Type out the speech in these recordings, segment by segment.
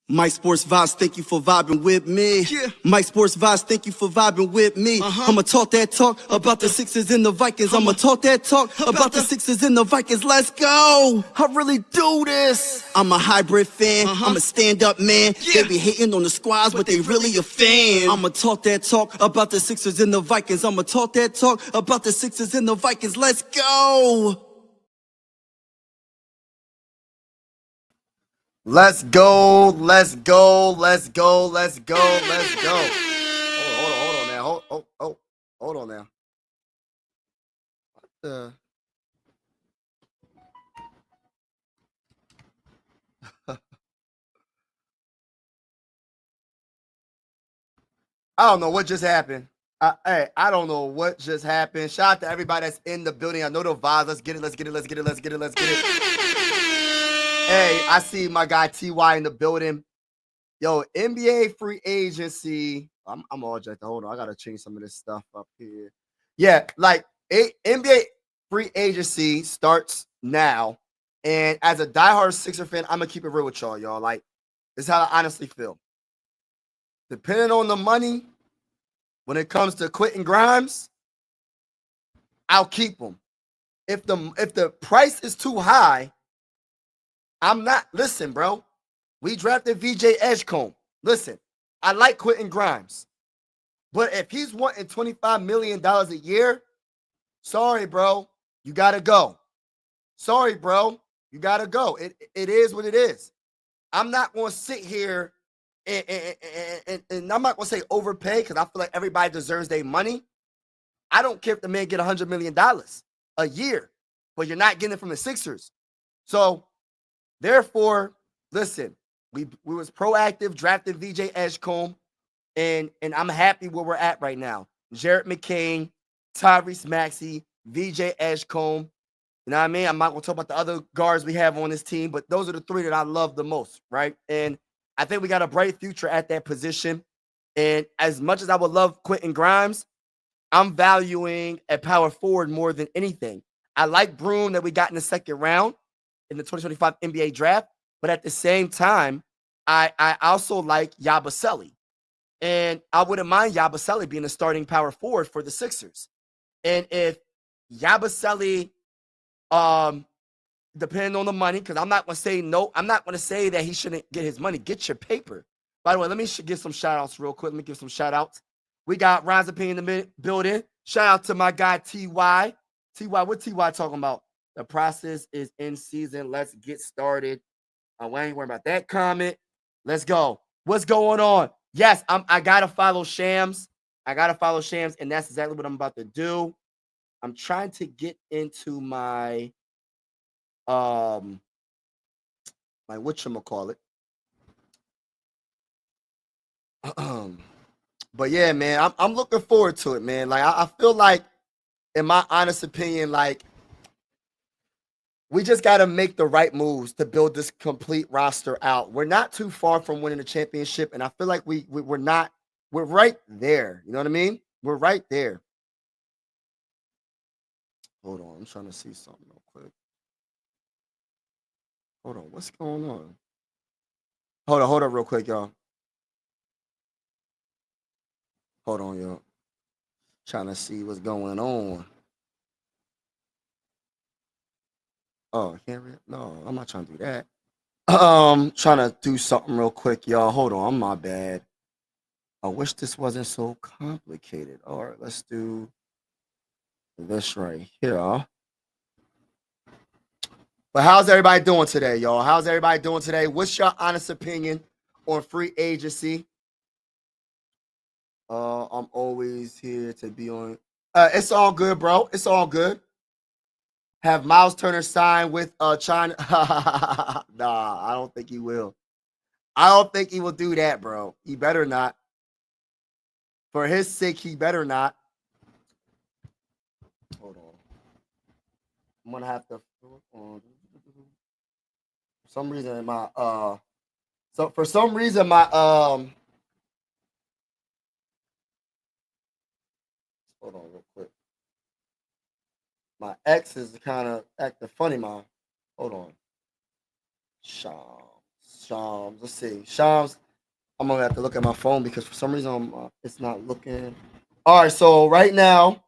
Mike Sports Vibes, thank you for vibing with me. Yeah. Mike Sports Vibes, thank you for vibing with me. I'ma talk that talk about the Sixers and the Vikings. I'ma talk that talk about the Sixers and the Vikings. Let's go. I really do this. I'm a hybrid fan. I'm a stand-up man. Yeah. They be hating on the squads, but they really a fan. I'ma talk that talk about the Sixers and the Vikings. I'ma talk that talk about the Sixers and the Vikings. Let's go. Let's go, let's go, let's go, let's go, let's go. Hold on now. Hold on now. What the? I don't know what just happened. I don't know what just happened. Shout out to everybody that's in the building. I know the vibes. Let's get it, let's get it, let's get it, let's get it, let's get it. Hey, I see my guy TY in the building. Yo, NBA free agency. I'm all jacked. Hold on, I gotta change some of this stuff up here. Yeah, like NBA free agency starts now, and as a diehard Sixer fan, I'm gonna keep it real with y'all. Like, this is how I honestly feel. Depending on the money, when it comes to Quentin Grimes, I'll keep him. If the price is too high, I'm not. Listen, bro. We drafted VJ Edgecombe. Listen, I like Quentin Grimes. But if he's wanting $25 million a year, sorry, bro. You got to go. Sorry, bro. You got to go. It is what it is. I'm not going to sit here and I'm not going to say overpay because I feel like everybody deserves their money. I don't care if the man get $100 million a year, but you're not getting it from the Sixers. So, therefore, listen, we was proactive, drafted VJ Edgecombe, and I'm happy where we're at right now. Jared McCain, Tyrese Maxey, VJ Edgecombe. You know what I mean? I'm not going to talk about the other guards we have on this team, but those are the three that I love the most, right? And I think we got a bright future at that position. And as much as I would love Quentin Grimes, I'm valuing a power forward more than anything. I like Broom that we got in the second round in the 2025 NBA draft, but at the same time, I also like Yabusele. And I wouldn't mind Yabusele being a starting power forward for the Sixers. And if Yabusele, depending on the money, because I'm not going to say no, I'm not going to say that he shouldn't get his money. Get your paper. By the way, let me give some shout outs real quick. Let me give some shout outs. We got Ron's Opinion in the building. Shout out to my guy, TY. TY, what TY talking about? The process is in season. Let's get started. We ain't worried about that comment. Let's go. What's going on? Yes, I got to follow Shams. I got to follow Shams, and that's exactly what I'm about to do. I'm trying to get into my whatchamacallit. But yeah, man, I'm looking forward to it, man. Like I feel like, in my honest opinion, like we just got to make the right moves to build this complete roster out. We're not too far from winning the championship, and I feel like we're not. We're right there. You know what I mean? We're right there. Hold on, I'm trying to see something real quick. Hold on, what's going on? Hold on, real quick, y'all. Hold on, y'all. Trying to see what's going on. Oh, I can't read. No, I'm not trying to do that. Trying to do something real quick, y'all. Hold on, my bad. I wish this wasn't so complicated. All right, let's do this right here. But how's everybody doing today, y'all? How's everybody doing today? What's your honest opinion on free agency? I'm always here to be on. It's all good, bro. It's all good. Have Miles Turner sign with China? Nah, I don't think he will. I don't think he will do that, bro. He better not. For his sake, he better not. Hold on. I'm gonna have to. For some reason, my for some reason my hold on real quick. My ex is kind of acting funny, man. Hold on. Shams. Shams. Let's see. Shams. I'm gonna have to look at my phone because for some reason it's not looking. All right, so right now,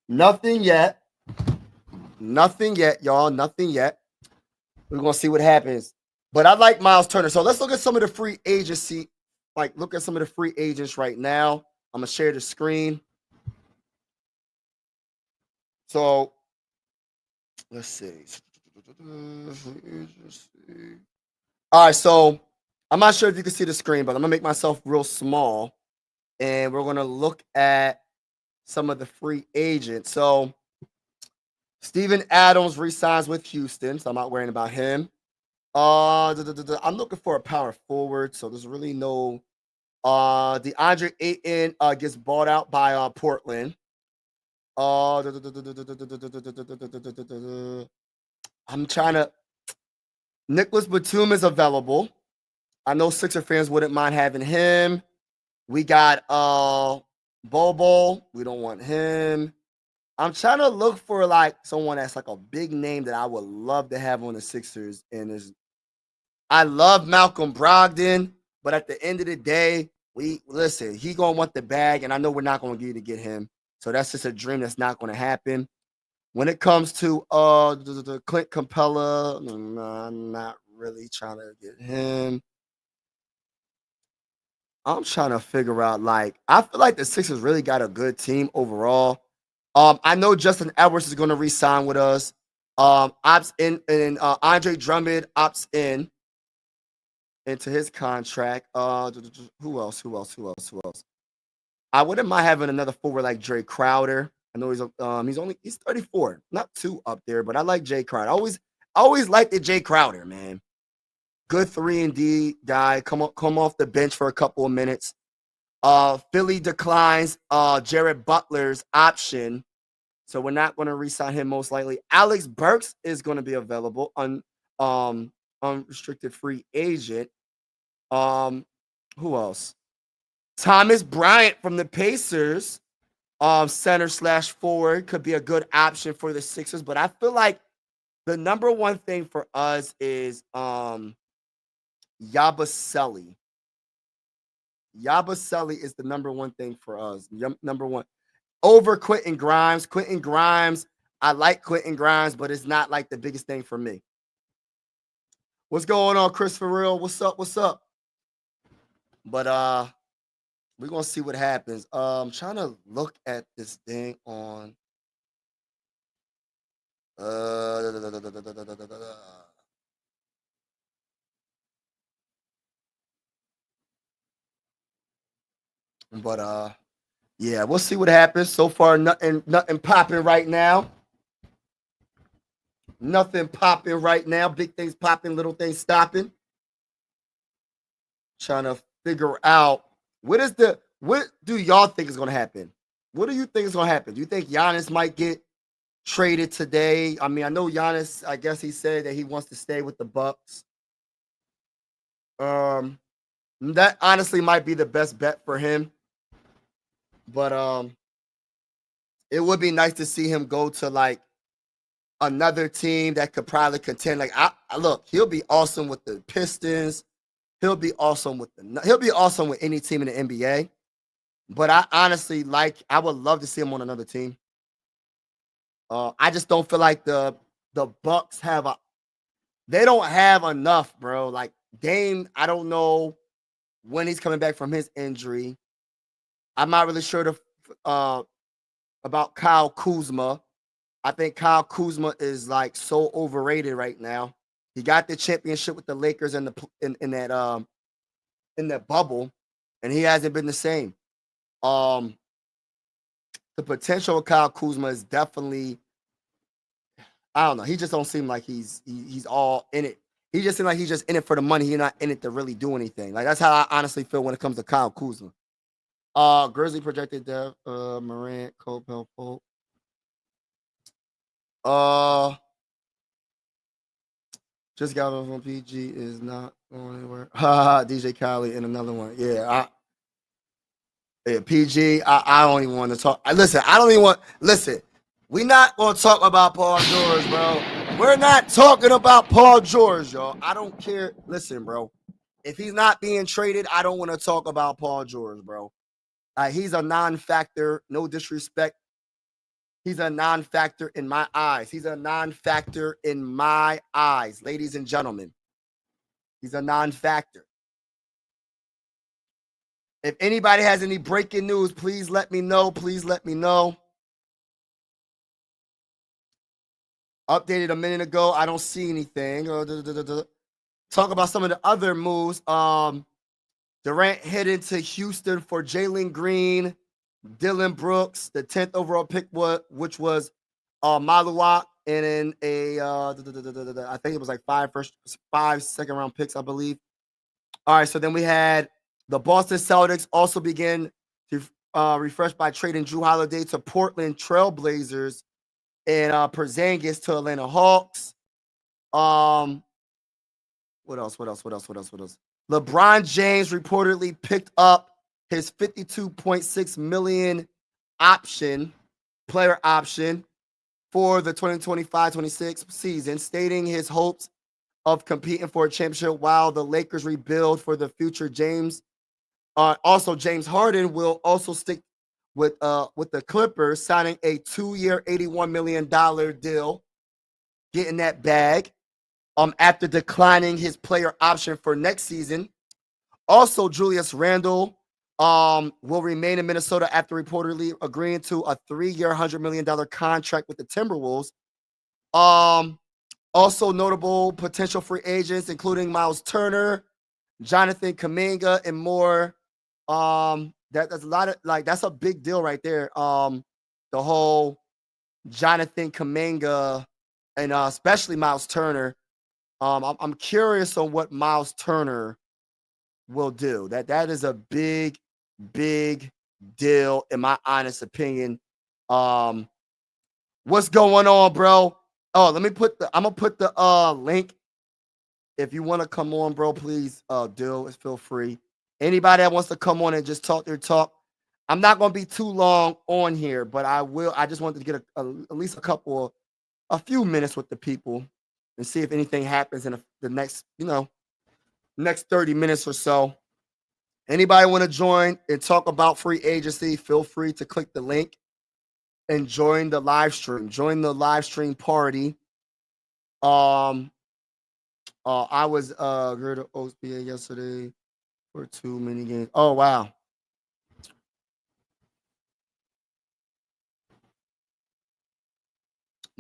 nothing yet. Nothing yet, y'all. Nothing yet. We're gonna see what happens. But I like Miles Turner. So let's look at some of the free agency. Like, look at some of the free agents right now. I'm gonna share the screen. So let's see. All right, so I'm not sure if you can see the screen, but I'm gonna make myself real small, and we're gonna look at some of the free agents. So Steven Adams resigns with Houston, so I'm not worrying about him. I'm looking for a power forward, so there's really no. DeAndre Ayton gets bought out by Portland. I'm trying to. Nicholas Batum is available. I know Sixer fans wouldn't mind having him. We got Bobo. We don't want him. I'm trying to look for like someone that's like a big name that I would love to have on the Sixers. And I love Malcolm Brogdon, but at the end of the day, he gonna want the bag, and I know we're not gonna get to get him. So that's just a dream that's not gonna happen. When it comes to the Clint Capella, I'm not really trying to get him. I'm trying to figure out, like, I feel like the Sixers really got a good team overall. I know Justin Edwards is going to re-sign with us. Opts in, and Andre Drummond opts into his contract. Who else? I wouldn't mind having another forward like Jay Crowder. I know he's 34, not too up there, but I like Jay Crowder. I always liked the Jay Crowder, man. Good 3-and-D guy. Come off the bench for a couple of minutes. Philly declines Jared Butler's option, so we're not going to re-sign him most likely. Alex Burks is going to be available unrestricted free agent. Who else? Thomas Bryant from the Pacers, center/forward, could be a good option for the Sixers, but I feel the number one thing for us is Yabusele. Yabusele is the number one thing for us. Number one. Over Quentin Grimes. Quentin Grimes, I like Quentin Grimes, but it's not like the biggest thing for me. What's going on, Chris, for real? What's up? But we're gonna see what happens. I'm trying to look at this thing on but yeah, we'll see what happens. So far, nothing popping right now. Nothing popping right now. Big things popping, little things stopping. Trying to figure out what do y'all think is going to happen? What do you think is going to happen? Do you think Giannis might get traded today? I mean, I know Giannis, I guess he said that he wants to stay with the Bucks. That honestly might be the best bet for him. But it would be nice to see him go to like another team that could probably contend. Like, look, he'll be awesome with the Pistons. He'll be awesome with any team in the NBA. But I honestly I would love to see him on another team. I just don't feel like the Bucks they don't have enough, bro. Like Dame, I don't know when he's coming back from his injury. I'm not really sure about Kyle Kuzma. I think Kyle Kuzma is like so overrated right now. He got the championship with the Lakers in that bubble, and he hasn't been the same. The potential of Kyle Kuzma is definitely, I don't know. He just don't seem like he's all in it. He just seems like he's just in it for the money. He's not in it to really do anything. Like that's how I honestly feel when it comes to Kyle Kuzma. Grizzly projected depth, Morant, Copel, Folk. Just got off on PG is not going anywhere. DJ Khaled and another one. Yeah, PG. I don't even want to talk. Listen, I don't even want. Listen, we not gonna talk about Paul George, bro. We're not talking about Paul George, y'all. I don't care. Listen, bro. If he's not being traded, I don't want to talk about Paul George, bro. He's a non-factor. No disrespect. He's a non-factor in my eyes. He's a non-factor in my eyes, ladies and gentlemen. He's a non-factor. If anybody has any breaking news, please let me know. Please let me know. Updated a minute ago. I don't see anything. Talk about some of the other moves. Durant headed to Houston for Jalen Green, Dylan Brooks, the 10th overall pick, which was Maluak, and then I think it was like five second-round picks, I believe. All right, so then we had the Boston Celtics also begin to refresh by trading Jrue Holiday to Portland Trailblazers and Porzingis to Atlanta Hawks. What else? LeBron James reportedly picked up his $52.6 million player option for the 2025-26 season, stating his hopes of competing for a championship while the Lakers rebuild for the future. James Harden will also stick with the Clippers, signing a 2-year, $81 million deal, getting that bag. After declining his player option for next season. Also, Julius Randle will remain in Minnesota after reportedly agreeing to a 3-year, $100 million contract with the Timberwolves. Also notable potential free agents, including Miles Turner, Jonathan Kuminga, and more. That's a lot of, like, that's a big deal right there. The whole Jonathan Kuminga and especially Miles Turner. I'm curious on what Miles Turner will do. That is a big deal in my honest opinion. What's going on, bro? Oh, I'm gonna put the link. If you want to come on, bro, please feel free. Anybody that wants to come on and just talk their talk. I'm not gonna be too long on here, but I just wanted to get at least a few minutes with the people and see if anything happens in the next 30 minutes or so. Anybody want to join and talk about free agency, feel free to click the link and join the live stream. Join the live stream party. I was heard of OSBA yesterday for too many games. Oh, wow.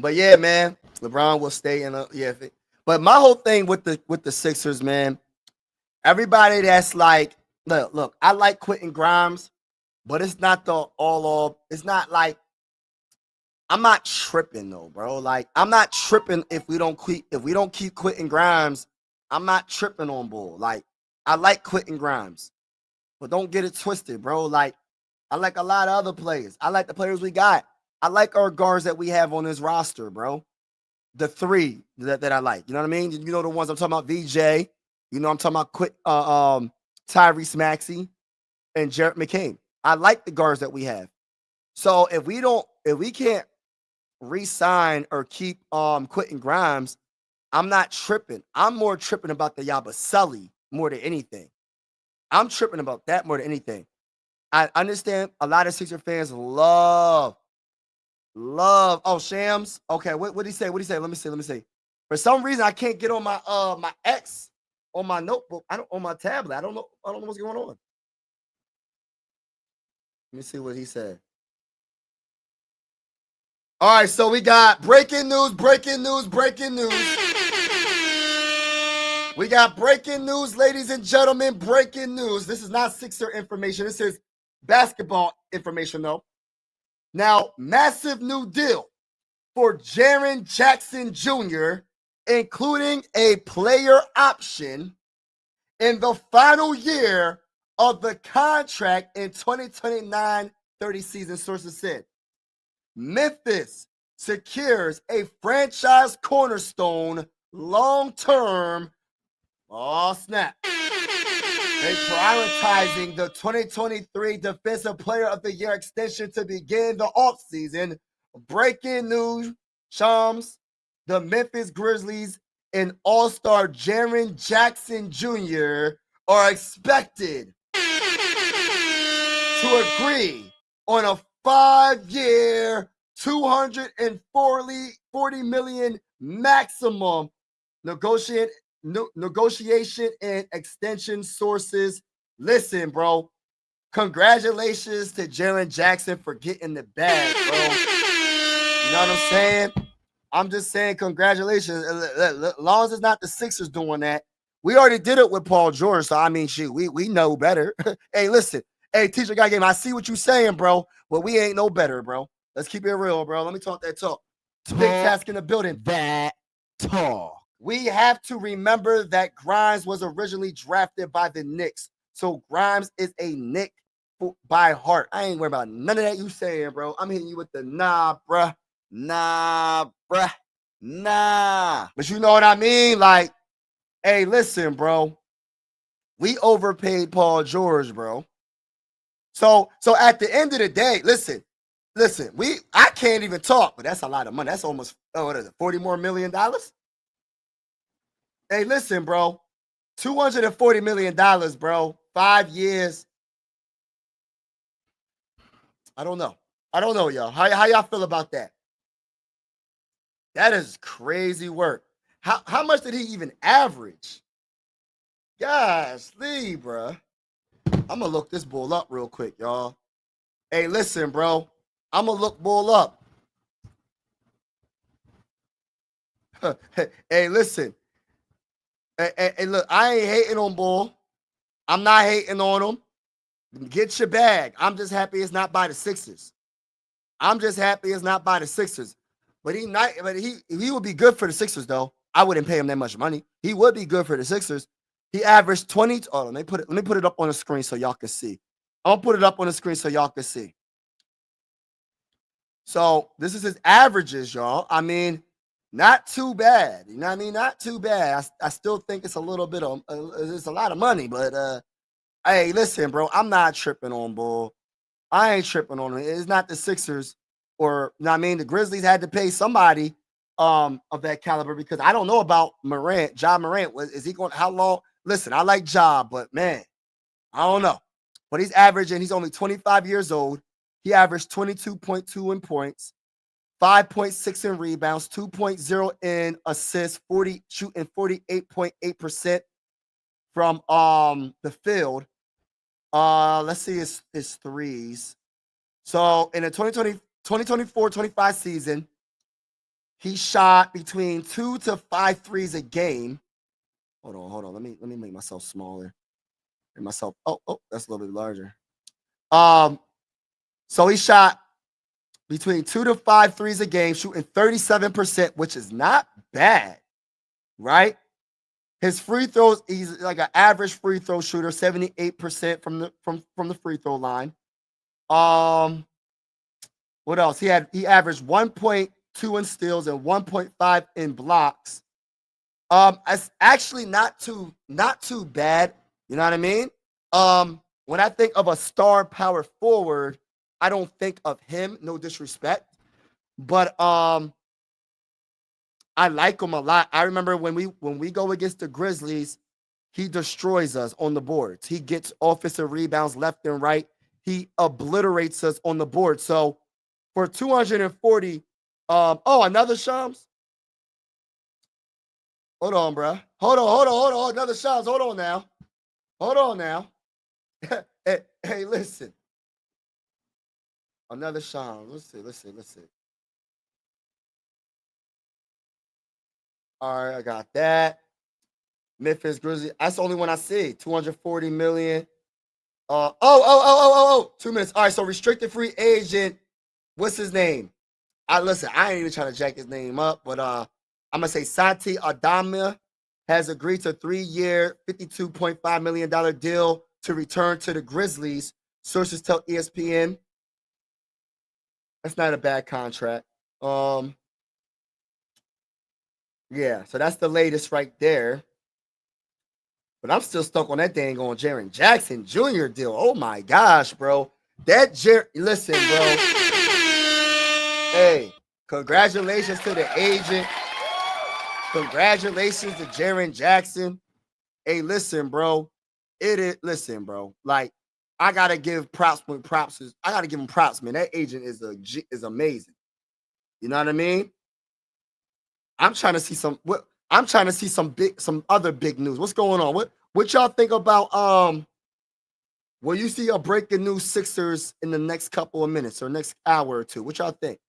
But yeah, man, LeBron will stay in but my whole thing with the Sixers, man, everybody that's like, look, I like Quentin Grimes, but it's not it's not like, I'm not tripping though, bro. Like, I'm not tripping if we don't keep Quentin Grimes. I'm not tripping on Bull. Like, I like Quentin Grimes, but don't get it twisted, bro. Like, I like a lot of other players. I like the players we got. I like our guards that we have on this roster, bro. The three that I like. You know what I mean? You know the ones I'm talking about, VJ. You know I'm talking about Tyrese Maxey and Jarrett McCain. I like the guards that we have. So if we can't re-sign or keep Quentin Grimes, I'm not tripping. I'm more tripping about the Yabusele more than anything. I'm tripping about that more than anything. I understand a lot of Sixer fans love. Oh, Shams. Okay, what did he say? Let me see. For some reason, I can't get on my my X on my notebook. On my tablet. I don't know what's going on. Let me see what he said. All right, so we got breaking news. We got breaking news, ladies and gentlemen. Breaking news. This is not Sixer information. This is basketball information, though. Now, massive new deal for Jaren Jackson Jr., including a player option in the final year of the contract in 2029-30 season, sources said. Memphis secures a franchise cornerstone long-term. Oh, snap. They're prioritizing the 2023 Defensive Player of the Year extension to begin the offseason. Breaking news, Shams. the Memphis Grizzlies and All-Star Jaren Jackson Jr. are expected to agree on a 5-year, $240 million maximum negotiation and extension sources. Listen, bro. Congratulations to Jaren Jackson for getting the bag, bro. You know what I'm saying? I'm just saying congratulations. As long as it's not the Sixers doing that. We already did it with Paul George, so I mean, shoot, we know better. Hey, listen. Hey, Teacher Guy Game, I see what you're saying, bro, but we ain't no better, bro. Let's keep it real, bro. Let me talk that talk. Big task in the building. That talk. We have to remember that Grimes was originally drafted by the Knicks. So Grimes is a Knick by heart. I ain't worried about none of that you saying, bro. I'm hitting you with the nah, bruh. Nah, bruh. Nah. But you know what I mean? Like, hey, listen, bro. We overpaid Paul George, bro. So at the end of the day, listen, I can't even talk, but that's a lot of money. That's almost, what is it, $40 million? Hey, listen, bro. $240 million, bro. 5 years. I don't know, y'all. How y'all feel about that? That is crazy work. How much did he even average? Gosh, Lee, bro. I'm going to look this bull up real quick, y'all. Hey, listen, bro. I'm going to look bull up. Hey, listen. Hey, look, I ain't hating on Bull. I'm not hating on him. Get your bag. I'm just happy it's not by the Sixers. But he would be good for the Sixers, though. I wouldn't pay him that much money. He would be good for the Sixers. He averaged 20. Oh, let me put it up on the screen so y'all can see. I'll put it up on the screen so y'all can see. So this is his averages, y'all. I mean, not too bad. You know what I mean? Not too bad. I still think it's a little bit of it's a lot of money, but hey, listen, bro. I'm not tripping on Bull. I ain't tripping on him. It's not the Sixers, or you know what I mean, the Grizzlies had to pay somebody of that caliber, because I don't know about Morant. Ja Morant, is he going? How long? Listen, I like Ja, but man, I don't know. But he's averaging. He's only 25 years old. He averaged 22.2 in points, 5.6 in rebounds, 2.0 in assists, shooting 48.8% from the field. Let's see his threes. So in the 2024-25 season, he shot between 2 to 5 threes a game. Hold on. Let me make myself smaller. That's a little bit larger. So he shot between 2 to 5 threes a game, shooting 37%, which is not bad, right? His free throws, he's like an average free throw shooter, 78% from the free throw line. What else? He averaged 1.2 in steals and 1.5 in blocks. It's actually not too bad. You know what I mean? When I think of a star power forward, I don't think of him. No disrespect, but I like him a lot. I remember when we go against the Grizzlies, he destroys us on the boards. He gets offensive rebounds left and right. He obliterates us on the board. So for 240, another Shams. Hold on, bro. Hold on. Another Shams. Hold on now. Hey, listen. Another Shams. Let's see. All right, I got that. Memphis Grizzlies. That's the only one I see. 240 million. 2 minutes. All right, so restricted free agent. What's his name? I ain't even trying to jack his name up, but I'm gonna say Santi Aldama has agreed to a 3-year, $52.5 million deal to return to the Grizzlies. Sources tell ESPN. That's not a bad contract. Yeah, so that's the latest right there. But I'm still stuck on that dang on Jaren Jackson Jr. deal. Oh my gosh, bro. Listen, bro. Hey, congratulations to the agent. Congratulations to Jaren Jackson. Hey, listen, bro. Listen, bro. Like, I gotta give props when props is. I gotta give him props, man. That agent is amazing. You know what I mean? I'm trying to see some. I'm trying to see some other big news. What's going on? What y'all think about will you see a breaking news Sixers in the next couple of minutes or next hour or two? What y'all think?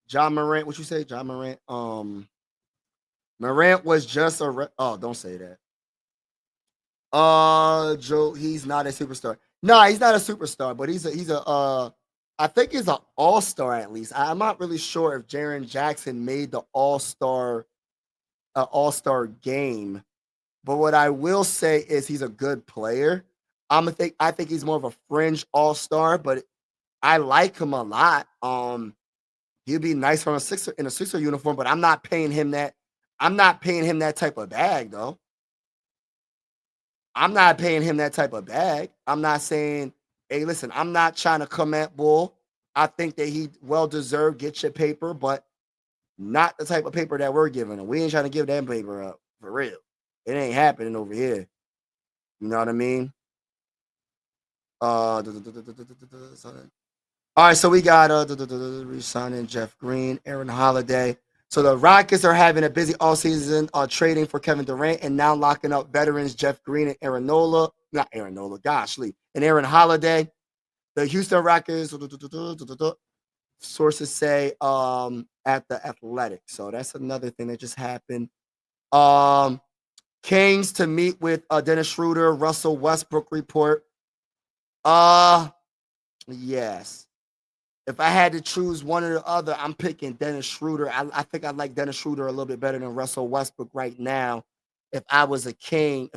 Ja Morant, what you say? Ja Morant. Morant was just a. Oh, don't say that. Joe, he's not a superstar. No, he's not a superstar, but I think he's an all-star at least. I'm not really sure if Jaren Jackson made the all-star game. But what I will say is he's a good player. I think he's more of a fringe all-star, but I like him a lot. He'd be nice from a Sixer uniform, but I'm not paying him that. I'm not paying him that type of bag, though. I'm not paying him that type of bag. I'm not saying, hey, listen, I'm not trying to come at Bull. I think that he well deserved get your paper, but not the type of paper that we're giving him. We ain't trying to give that paper up for real. It ain't happening over here. You know what I mean? All right, so we got re-signing Jeff Green, Aaron Holiday. So the Rockets are having a busy offseason trading for Kevin Durant and now locking up veterans Jeff Green and Aaron Holiday. The Houston Rockets, sources say at the Athletic. So that's another thing that just happened. Kings to meet with Dennis Schroeder, Russell Westbrook report. Yes. If I had to choose one or the other, I'm picking Dennis Schroeder. I think I like Dennis Schroeder a little bit better than Russell Westbrook right now. If I was the Kings,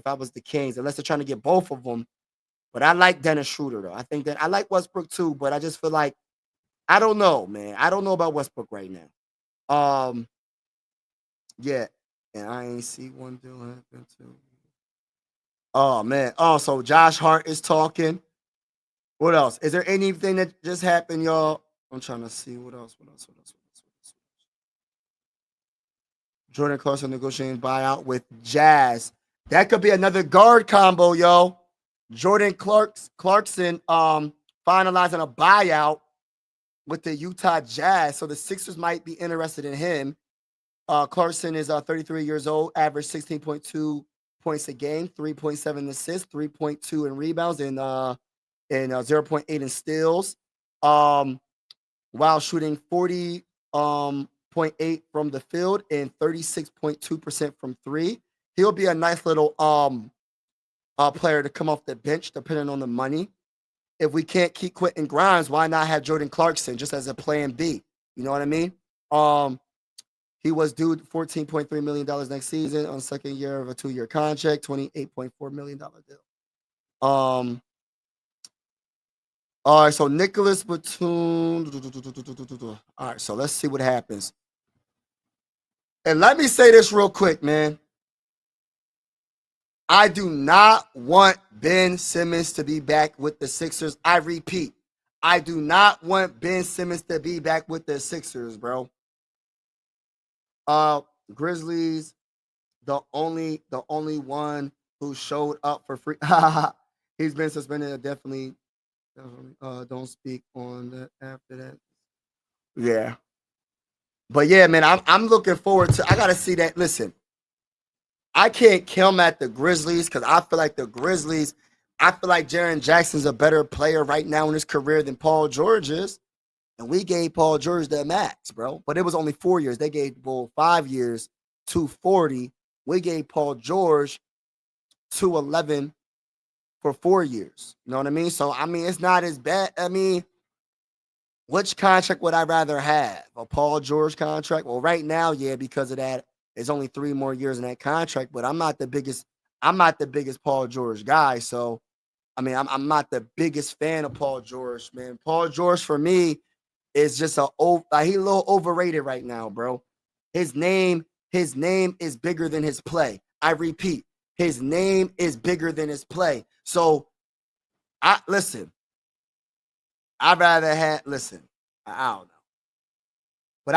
unless they're trying to get both of them. But I like Dennis Schroeder, though. I think that I like Westbrook too, but I just feel like, I don't know, man. I don't know about Westbrook right now. Yeah. And I ain't see one deal happen too. Oh, man. Oh, so Josh Hart is talking. What else? Is there anything that just happened, y'all? I'm trying to see what else. Jordan Clarkson negotiating buyout with Jazz. That could be another guard combo, yo. Jordan Clarkson finalizing a buyout with the Utah Jazz. So the Sixers might be interested in him. Clarkson is 33 years old, average 16.2 points a game, 3.7 assists, 3.2 in rebounds, and 0.8 in steals, while shooting 40.8 from the field and 36.2% from three. He'll be a nice little player to come off the bench, depending on the money. If we can't keep Quentin Grimes, why not have Jordan Clarkson just as a plan B? You know what I mean? He was due $14.3 million next season on second year of a 2-year contract, $28.4 million deal. All right, so Nicholas Batum. All right, so let's see what happens. And let me say this real quick, man. I do not want Ben Simmons to be back with the Sixers. I repeat, I do not want Ben Simmons to be back with the Sixers, bro. Grizzlies, the only one who showed up for free. He's been suspended indefinitely. Don't speak on that after that. Yeah. But yeah, man, I'm looking forward to. I gotta see that. Listen, I can't kill at the Grizzlies because I feel like Jaren Jackson's a better player right now in his career than Paul George is. And we gave Paul George the max, bro. But it was only 4 years. They gave Bull 5 years, 240. We gave Paul George 211 for 4 years. You know what I mean? So, I mean, it's not as bad. I mean, which contract would I rather have? A Paul George contract? Well, right now, yeah, because of that, there's only 3 more years in that contract, but I'm not the biggest Paul George guy. So, I mean, I'm not the biggest fan of Paul George, man. Paul George, for me, is just he's a little overrated right now, bro. His name is bigger than his play. I repeat, his name is bigger than his play. So, I don't know. But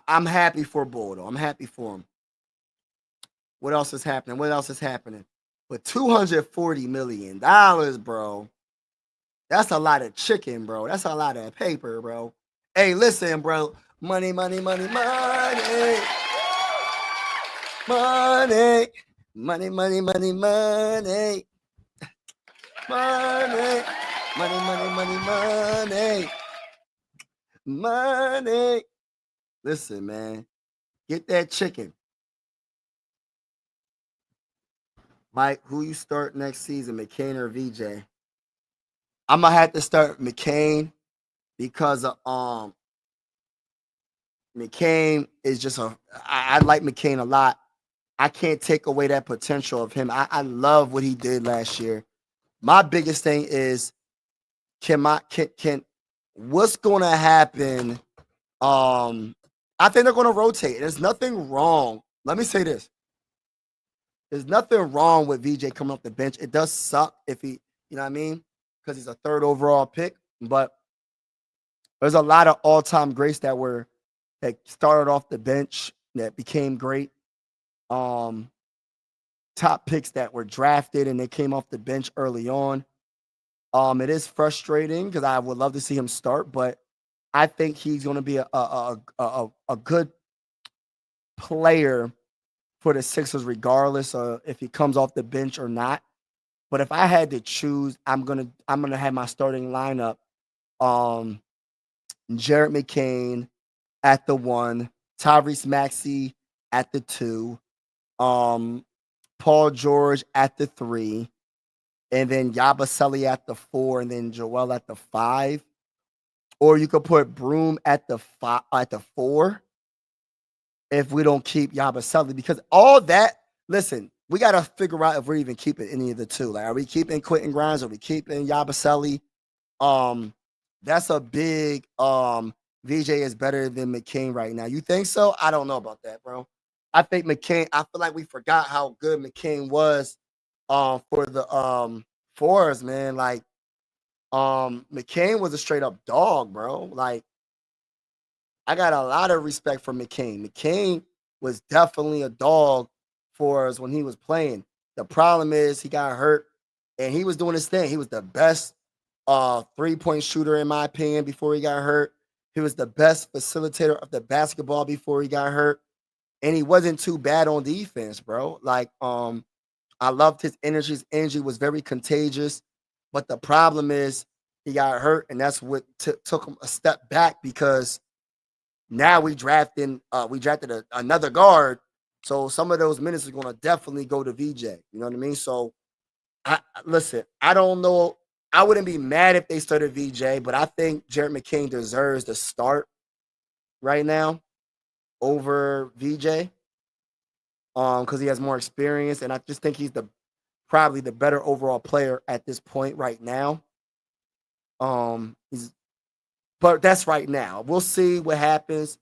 I'm happy for Bull, though. I'm happy for him. What else is happening? What else is happening? But $240 million, bro. That's a lot of chicken, bro. That's a lot of paper, bro. Hey, listen, bro. Money, money, money, money. Money. Money, money, money, money. Money. Money, money, money, money. Money. Listen, man. Get that chicken. Mike, who you start next season, McCain or VJ? I'm gonna have to start McCain because McCain is just I like McCain a lot. I can't take away that potential of him. I love what he did last year. My biggest thing is can what's gonna happen? I think they're gonna rotate. There's nothing wrong. Let me say this. There's nothing wrong with VJ coming off the bench. It does suck if he, you know what I mean? Because he's a 3rd overall pick. But there's a lot of all-time greats that started off the bench that became great. Top picks that were drafted and they came off the bench early on. It is frustrating because I would love to see him start, but I think he's going to be a good player for the Sixers, regardless of if he comes off the bench or not. But if I had to choose, I'm gonna have my starting lineup. Jared McCain at the 1, Tyrese Maxey at the 2, Paul George at the 3, and then Yabusele at the 4, and then Joel at the 5. Or you could put Broom at the 4 if we don't keep Yabusele, because all that. Listen, we got to figure out if we're even keeping any of the two. Like, are we keeping Quentin Grimes? Are we keeping Yabusele? That's a big. VJ is better than McCain right now. You think so? I don't know about that, bro. I think McCain. I feel like we forgot how good McCain was. For the fours, man. Like, McCain was a straight up dog, bro. Like, I got a lot of respect for McCain. McCain was definitely a dog for us when he was playing. The problem is he got hurt and he was doing his thing. He was the best 3-point shooter, in my opinion, before he got hurt. He was the best facilitator of the basketball before he got hurt. And he wasn't too bad on defense, bro. Like, I loved his energy. His energy was very contagious. But the problem is he got hurt, and that's what took him a step back, because now we drafted another guard. So some of those minutes are going to definitely go to VJ. You know what I mean? So, listen, I don't know. I wouldn't be mad if they started VJ, but I think Jared McCain deserves the start right now over VJ, because he has more experience, and I just think he's probably the better overall player at this point right now. But that's right now. We'll see what happens.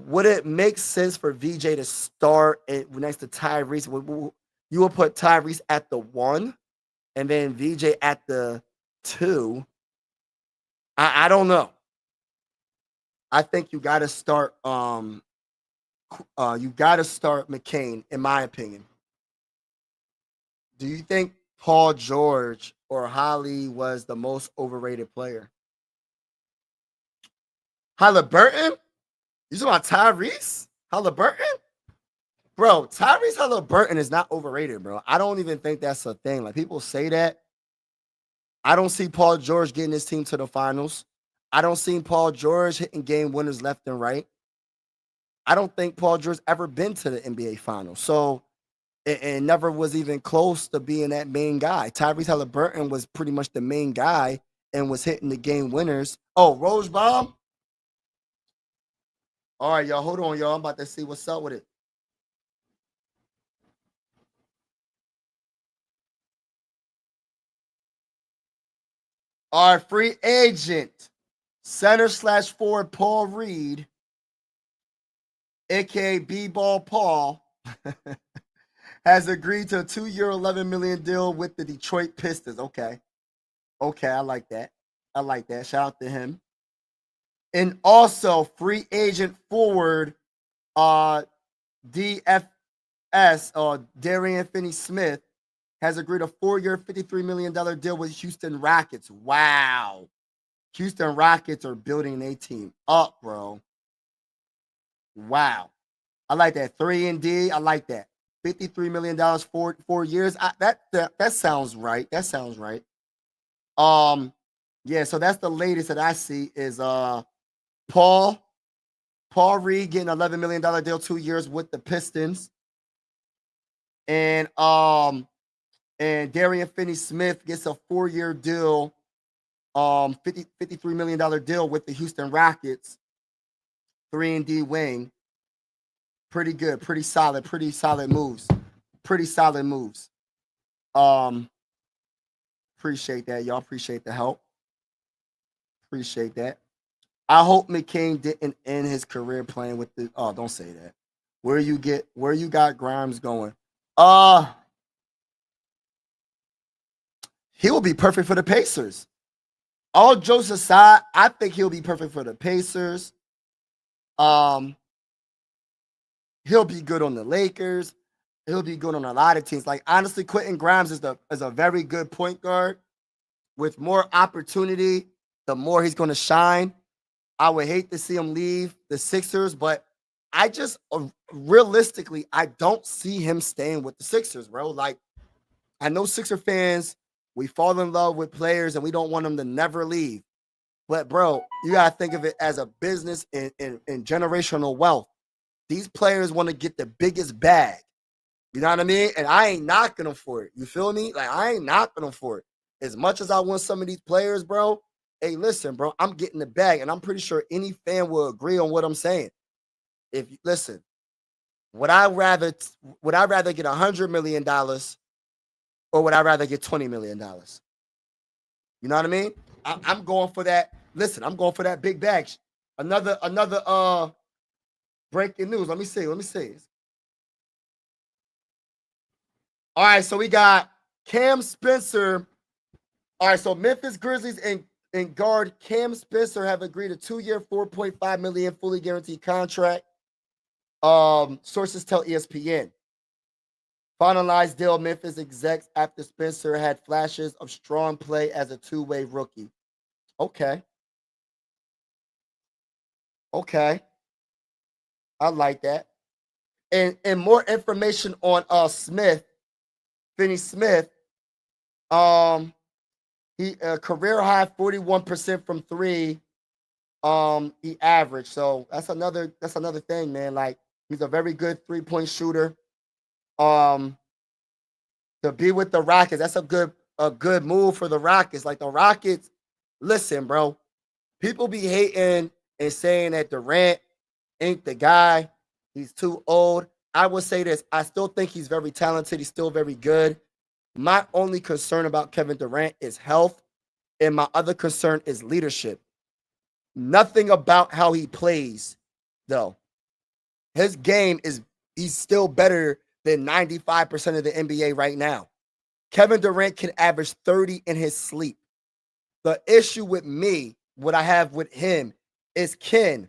Would it make sense for VJ to start next to Tyrese? You will put Tyrese at the 1 and then VJ at the 2. I don't know. I think you got to start. You got to start McCain, in my opinion. Do you think Paul George or Holly was the most overrated player? Halliburton? You talking about Tyrese Halliburton? Bro, Tyrese Halliburton is not overrated, bro. I don't even think that's a thing. Like, people say that. I don't see Paul George getting his team to the finals. I don't see Paul George hitting game winners left and right. I don't think Paul George ever been to the NBA finals. So, and never was even close to being that main guy. Tyrese Halliburton was pretty much the main guy and was hitting the game winners. Oh, Rose Bomb? All right, y'all. Hold on, y'all. I'm about to see what's up with it. Our free agent, center/forward Paul Reed, a.k.a. B-Ball Paul, has agreed to a 2-year, $11 million deal with the Detroit Pistons. Okay, I like that. Shout out to him. And also free agent forward DFS Darian Finney-Smith has agreed a 4-year, $53 million deal with Houston Rockets. Wow. Houston Rockets are building a team up, bro. Wow. I like that. 3-and-D. I like that. $53 million for 4 years. That sounds right. That sounds right. Yeah, so that's the latest that I see is Paul Reed getting an $11 million deal, 2 years with the Pistons. And Darian Finney-Smith gets a 4-year deal, $53 million deal with the Houston Rockets, 3-and-D wing. Pretty good, pretty solid moves. Appreciate that, y'all. Appreciate the help. Appreciate that. I hope McCain didn't end his career playing with the. Oh, don't say that. Where you got Grimes going? He will be perfect for the Pacers. All jokes aside, I think he'll be perfect for the Pacers. He'll be good on the Lakers. He'll be good on a lot of teams. Like, honestly, Quentin Grimes is a very good point guard. With more opportunity, the more he's going to shine. I would hate to see him leave the Sixers, but I just realistically, I don't see him staying with the Sixers, bro. Like, I know Sixer fans, we fall in love with players and we don't want them to never leave. But, bro, you got to think of it as a business and generational wealth. These players want to get the biggest bag. You know what I mean? And I ain't knocking them for it. You feel me? Like, I ain't knocking them for it. As much as I want some of these players, bro, hey, listen, bro, I'm getting the bag. And I'm pretty sure any fan will agree on what I'm saying. Listen, would I rather get $100 million or would I rather get $20 million? You know what I mean? I'm going for that. Listen, I'm going for that big bag. Another breaking news. Let me see. All right, so we got Cam Spencer. All right, so Memphis Grizzlies and guard Cam Spencer have agreed a 2-year, $4.5 million fully guaranteed contract. Sources tell ESPN. Finalized deal Memphis execs after Spencer had flashes of strong play as a two-way rookie. Okay. I like that. And more information on Finney Smith. He career high 41% from 3. He averaged. So that's another thing, man. Like, he's a very good 3-point shooter. To be with the Rockets, that's a good move for the Rockets. Like, the Rockets, listen, bro. People be hating and saying that Durant ain't the guy. He's too old. I will say this. I still think he's very talented. He's still very good. My only concern about Kevin Durant is health, and my other concern is leadership. Nothing about how he plays, though. His game he's still better than 95% of the NBA right now. Kevin Durant can average 30 in his sleep. The issue with me, what I have with him, is can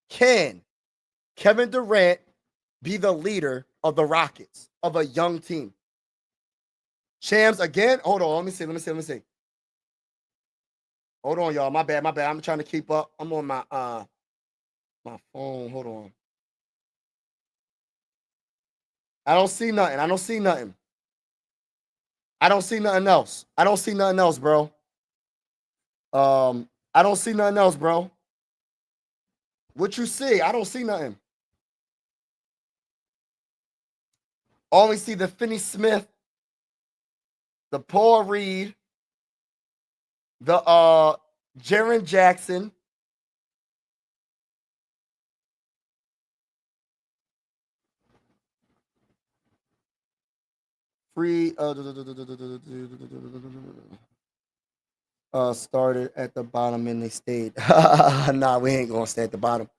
Kevin Durant be the leader of the Rockets, of a young team? Shams, again, hold on, let me see. Hold on, y'all, my bad. I'm trying to keep up. I'm on my phone, hold on. I don't see nothing. I don't see nothing else. I don't see nothing else, bro. What you see? I don't see nothing. Only see the Finney Smith, the Paul Reed, the Jaren Jackson. Free started at the bottom and they stayed. Nah, we ain't gonna stay at the bottom.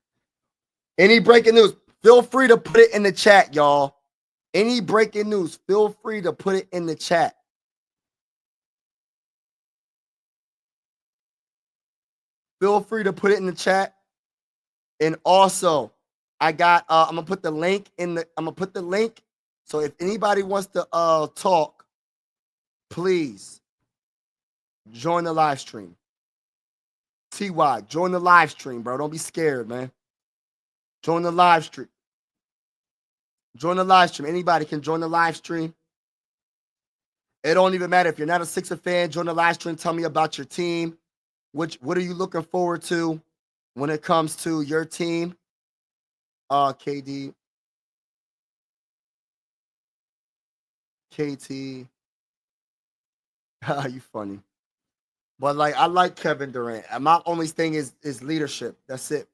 Any breaking news? Feel free to put it in the chat, y'all. Any breaking news? Feel free to put it in the chat. Feel free to put it in the chat. And also, I got I'm gonna put the link in the I'm gonna put the link. So if anybody wants to talk, please join the live stream. TY, join the live stream, bro. Don't be scared, man. Join the live stream. Join the live stream. Anybody can join the live stream. It don't even matter if you're not a Sixer fan. Join the live stream. Tell me about your team. What are you looking forward to when it comes to your team? KD, KT. You funny. But like I like Kevin Durant. And my only thing is leadership. That's it.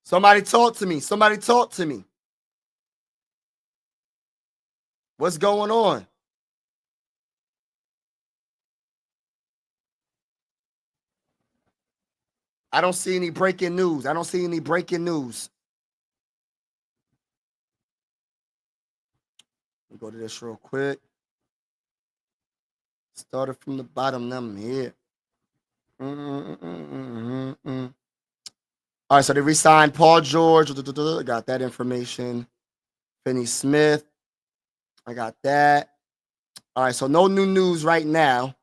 Somebody talk to me. Somebody talk to me. What's going on? I don't see any breaking news. I don't see any breaking news. Let me go to this real quick. Started from the bottom. Now I'm here. All right, so they re-signed Paul George. I got that information. Finney Smith. I got that. All right, so no new news right now.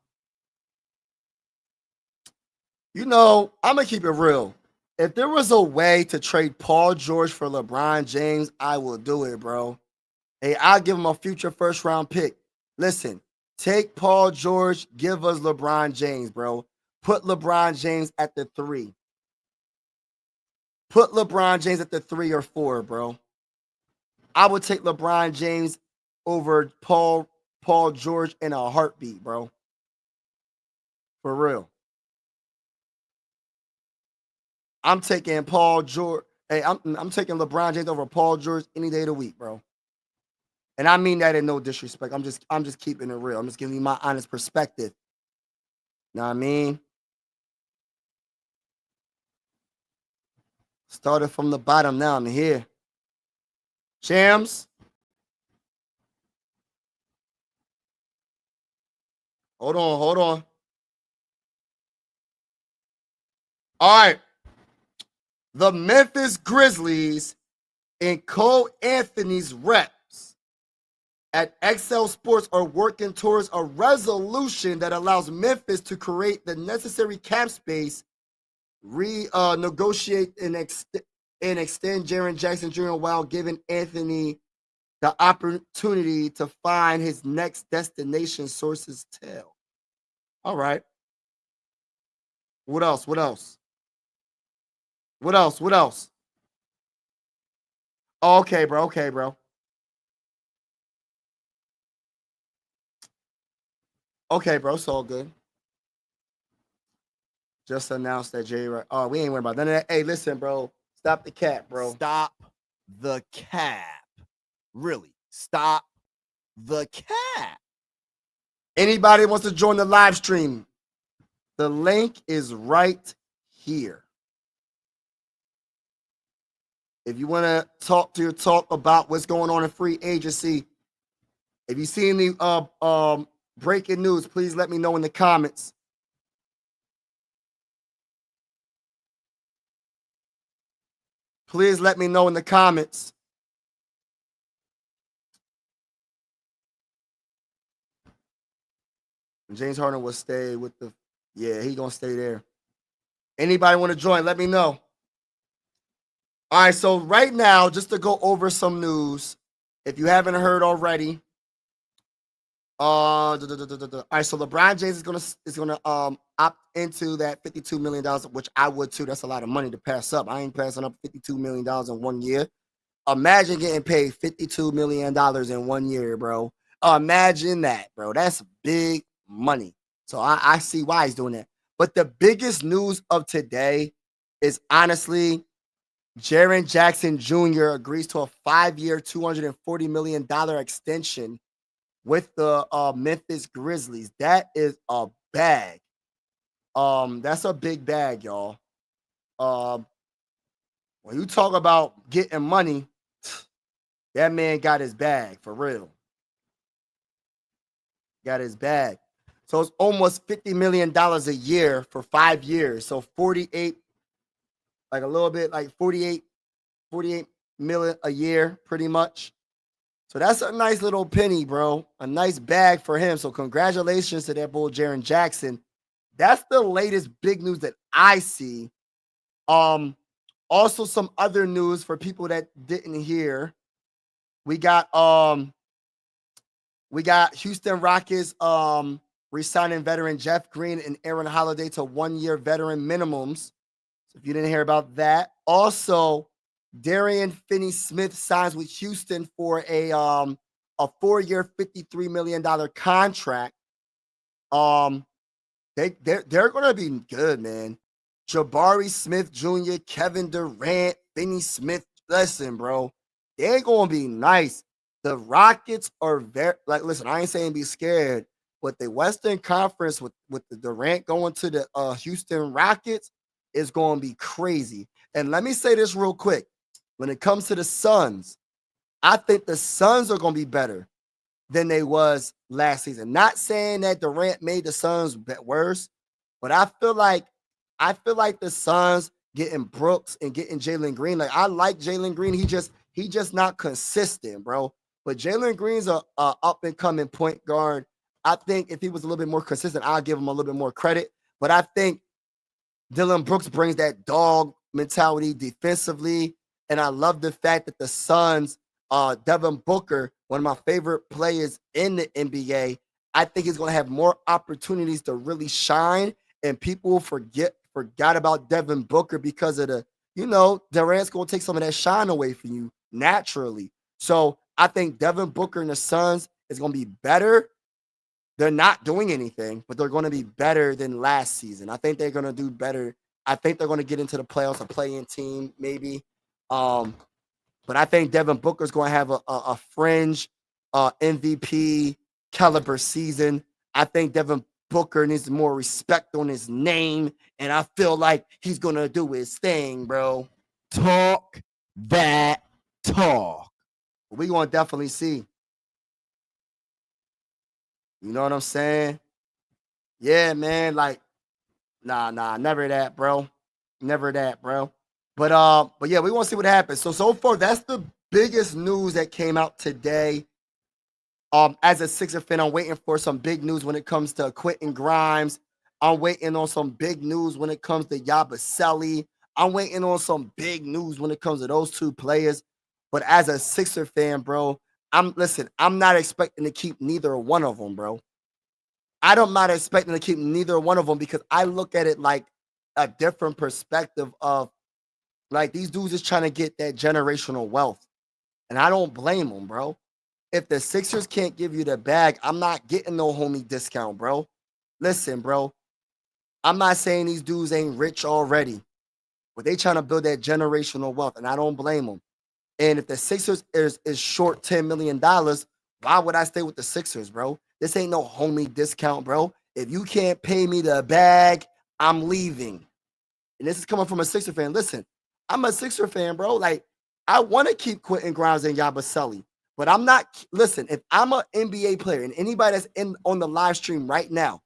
You know, I'm going to keep it real. If there was a way to trade Paul George for LeBron James, I will do it, bro. Hey, I'll give him a future first-round pick. Listen, take Paul George, give us LeBron James, bro. Put LeBron James at the 3. Put LeBron James at the 3 or 4, bro. I would take LeBron James over Paul George in a heartbeat, bro. For real. I'm taking Paul George. Hey, I'm taking LeBron James over Paul George any day of the week, bro. And I mean that in no disrespect. I'm just keeping it real. I'm just giving you my honest perspective. Know what I mean? Started from the bottom, now I'm here. Shams. Hold on. All right. The Memphis Grizzlies and Cole Anthony's reps at XL Sports are working towards a resolution that allows Memphis to create the necessary cap space, negotiate and extend Jaren Jackson Jr. while giving Anthony the opportunity to find his next destination, sources tell. All right. What else? Oh, okay, bro. Okay, bro. It's all good. Just announced that Jay. Oh, we ain't worried about none of that. Hey, listen, bro. Stop the cap, bro. Stop the cap. Really, stop the cap. Anybody wants to join the live stream, the link is right here. If you want to talk about what's going on in free agency, if you see any breaking news, please let me know in the comments. Please let me know in the comments. James Harden will stay with the, yeah, he gonna stay there. Anybody want to join? Let me know. All right, so right now, just to go over some news, if you haven't heard already, all right, so LeBron James is gonna opt into that $52 million, which I would too. That's a lot of money to pass up. I ain't passing up $52 million in 1 year. Imagine getting paid $52 million in 1 year, bro. Imagine that, bro. That's big money. So I see why he's doing that. But the biggest news of today is honestly, Jaren Jackson Jr. agrees to a 5-year, $240 million extension with the Memphis Grizzlies. That is a bag. That's a big bag, y'all. When you talk about getting money, that man got his bag for real. Got his bag. So it's almost $50 million a year for 5 years. So 48, like a little bit, like 48 million a year, pretty much. So that's a nice little penny, bro. A nice bag for him. So congratulations to that bull, Jaren Jackson. That's the latest big news that I see. Also some other news for people that didn't hear. We got Houston Rockets re-signing veteran Jeff Green and Aaron Holiday to 1-year veteran minimums. So if you didn't hear about that. Also, Darian Finney-Smith signs with Houston for a 4-year, $53 million contract. They're gonna be good, man. Jabari Smith Jr., Kevin Durant, Finney-Smith. Listen, bro, they're gonna be nice. The Rockets are listen, I ain't saying be scared, but the Western Conference with the Durant going to the Houston Rockets is going to be crazy. And let me say this real quick. When it comes to the Suns, I think the Suns are going to be better than they was last season. Not saying that Durant made the Suns worse, but I feel like the Suns getting Brooks and getting Jalen Green. Like, I like Jalen Green. He just not consistent, bro. But Jalen Green's a up and coming point guard. I think if he was a little bit more consistent, I'll give him a little bit more credit. But I think Dylan Brooks brings that dog mentality defensively. And I love the fact that the Suns, Devin Booker, one of my favorite players in the NBA, I think he's going to have more opportunities to really shine. And people forgot about Devin Booker because of Durant's going to take some of that shine away from you naturally. So I think Devin Booker and the Suns is going to be better. They're not doing anything, but they're going to be better than last season. I think they're going to do better. I think they're going to get into the playoffs, a play-in team, maybe. But I think Devin Booker is going to have a fringe MVP caliber season. I think Devin Booker needs more respect on his name, and I feel like he's going to do his thing, bro. Talk that talk. We're going to definitely see. You know what I'm saying? Yeah, man. Like, nah, never that, bro. Never that, bro. But yeah, we want to see what happens. So far, that's the biggest news that came out today. As a Sixer fan, I'm waiting for some big news when it comes to Quentin Grimes. I'm waiting on some big news when it comes to Yabusele. I'm waiting on some big news when it comes to those two players. But as a Sixer fan, bro, I'm not expecting to keep neither one of them, bro. I'm not expecting to keep neither one of them because I look at it like a different perspective of, like, these dudes is trying to get that generational wealth. And I don't blame them, bro. If the Sixers can't give you the bag, I'm not getting no homie discount, bro. Listen, bro. I'm not saying these dudes ain't rich already, but they trying to build that generational wealth, and I don't blame them. And if the Sixers is short $10 million, why would I stay with the Sixers, bro? This ain't no homie discount, bro. If you can't pay me the bag, I'm leaving. And this is coming from a Sixer fan. Listen, I'm a Sixer fan, bro. Like, I want to keep Quentin Grimes and Yabusele, but I'm not. Listen, if I'm an NBA player and anybody that's on the live stream right now,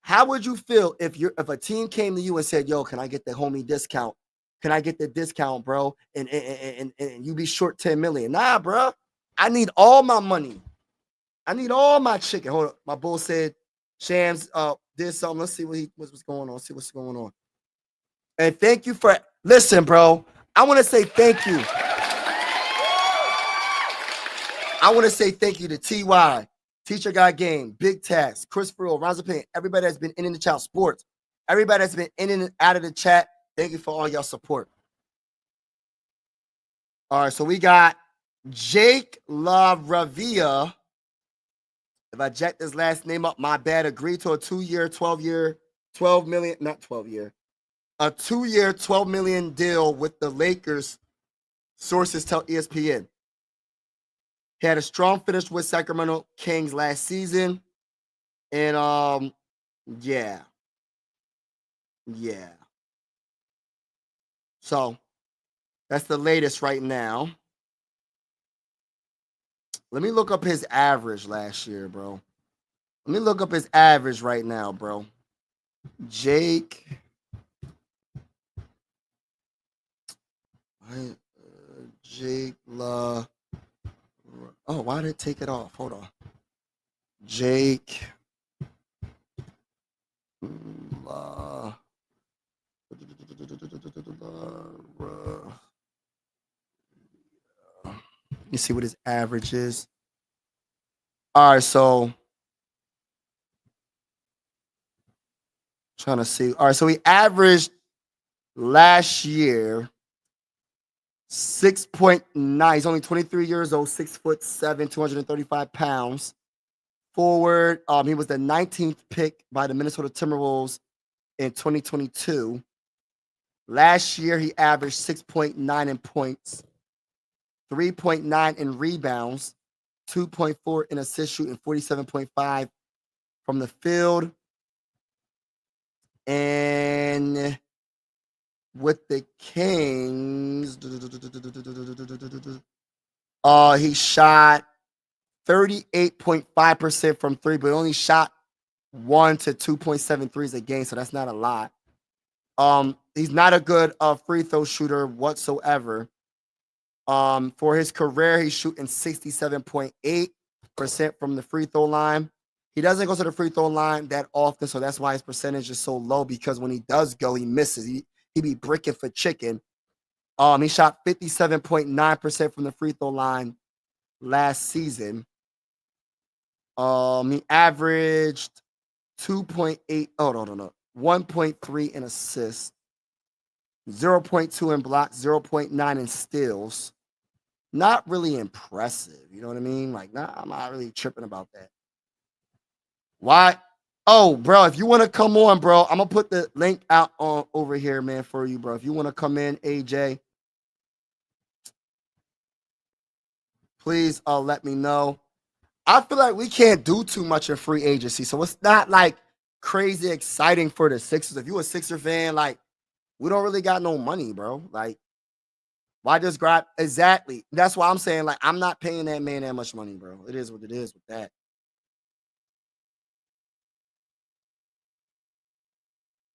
how would you feel if a team came to you and said, "Yo, can I get the homie discount? Can I get the discount, bro? And you be short 10 million. Nah, bro. I need all my money. I need all my chicken. Hold up. My bull said Shams did something. Let's see what's going on. See what's going on. And thank you for listen, bro. I want to say thank you. I want to say thank you to TY, Teacher Got Game, Big Tax, Chris Frill, Ronzo Payne, everybody that's been in the chat, sports, everybody that's been in and out of the chat. Thank you for all y'all support. All right, so we got Jake LaRavia. If I jack this last name up, my bad. Agreed to a 2-year, 12 million, not 12 year, a 2-year, $12 million deal with the Lakers. Sources tell ESPN. He had a strong finish with Sacramento Kings last season, and yeah. So that's the latest right now. Let me look up his average last year, bro. Let me look up his average right now, bro. Jake. Jake La. Oh, why did it take it off? Hold on. Jake La. You see what his average is. All right, so trying to see. All right, so he averaged last year 6.9. He's only 23 years old, 6'7", 235 pounds. Forward, he was the 19th pick by the Minnesota Timberwolves in 2022. Last year, he averaged 6.9 in points, 3.9 in rebounds, 2.4 in assist shooting, 47.5 from the field. And with the Kings, he shot 38.5% from three, but only shot 1 to 2.7 threes a game, so that's not a lot. He's not a good free throw shooter whatsoever. For his career, he's shooting 67.8% from the free throw line. He doesn't go to the free throw line that often, so that's why his percentage is so low, because when he does go, he misses. He be bricking for chicken. He shot 57.9% from the free throw line last season. He averaged 2.8. Oh, no. 1.3 in assists, 0.2 in blocks, 0.9 in steals. Not really impressive. You know what I mean? Like, nah, I'm not really tripping about that. Why? Oh, bro, if you want to come on, bro, I'm going to put the link out on over here, man, for you, bro. If you want to come in, AJ, please let me know. I feel like we can't do too much in free agency, so it's not like crazy exciting for the Sixers. If you a Sixer fan, like, we don't really got no money, bro. Like, why just grab? Exactly. That's why I'm saying, like, I'm not paying that man that much money, bro. It is what it is with that.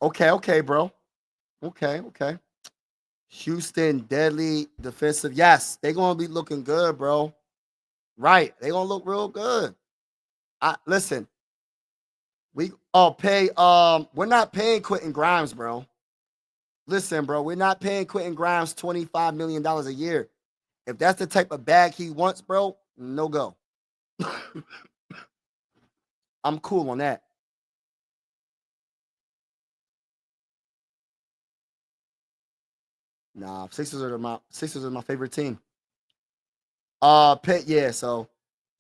Okay, bro. Okay. Houston, deadly defensive. Yes, they're gonna be looking good, bro. Right. They're gonna look real good. Listen, we're not paying Quentin Grimes, bro. Listen, bro, we're not paying Quentin Grimes $25 million a year. If that's the type of bag he wants, bro, no go. I'm cool on that. Nah, Sixers are my favorite team. Pitt, yeah. So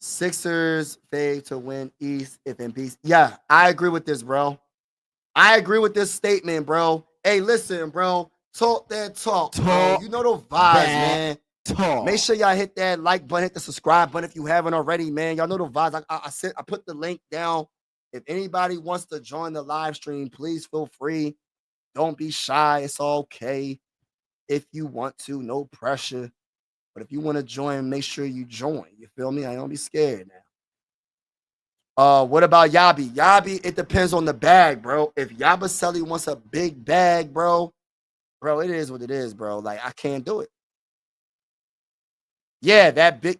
Sixers fade to win East if Embiid. Yeah, I agree with this, bro. I agree with this statement, bro. Hey, listen, bro. Talk that talk, bro. You know the vibes, man. Talk. Make sure y'all hit that like button, hit the subscribe button if you haven't already, man. Y'all know the vibes. I put the link down. If anybody wants to join the live stream, please feel free. Don't be shy. It's okay. If you want to, no pressure. But if you want to join, make sure you join. You feel me? I don't be scared now. What about Yabi? Yabi, it depends on the bag, bro. If Yabusele wants a big bag, bro, it is what it is, bro. Like, I can't do it. Yeah, that big.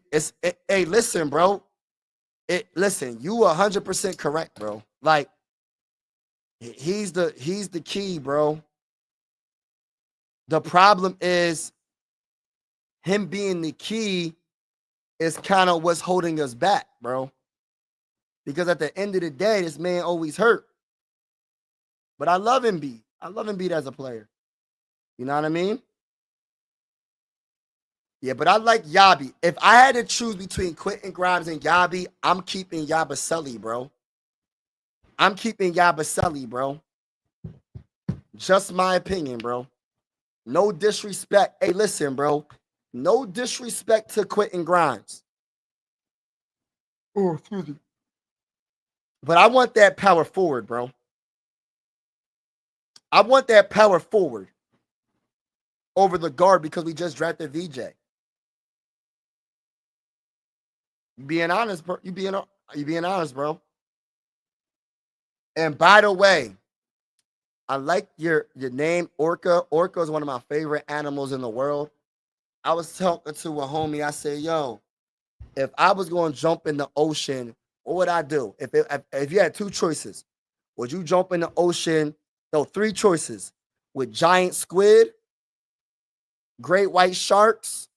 Hey, listen, bro. Listen, you 100% correct, bro. Like, he's the key, bro. The problem is him being the key is kind of what's holding us back, bro. Because at the end of the day, this man always hurt. But I love Embiid. I love Embiid as a player. You know what I mean? Yeah, but I like Yabi. If I had to choose between Quentin Grimes and Yabi, I'm keeping Yabusele, bro. I'm keeping Yabusele, bro. Just my opinion, bro. No disrespect. Hey, listen, bro. No disrespect to Quentin Grimes. Oh, excuse me. But I want that power forward, bro. I want that power forward over the guard because we just drafted VJ. You being honest, bro. You being honest, bro. And by the way, I like your name, Orca. Orca is one of my favorite animals in the world. I was talking to a homie. I said, yo, if I was going to jump in the ocean, what would I do? If you had two choices, would you jump in the ocean? No, three choices with giant squid, great white sharks,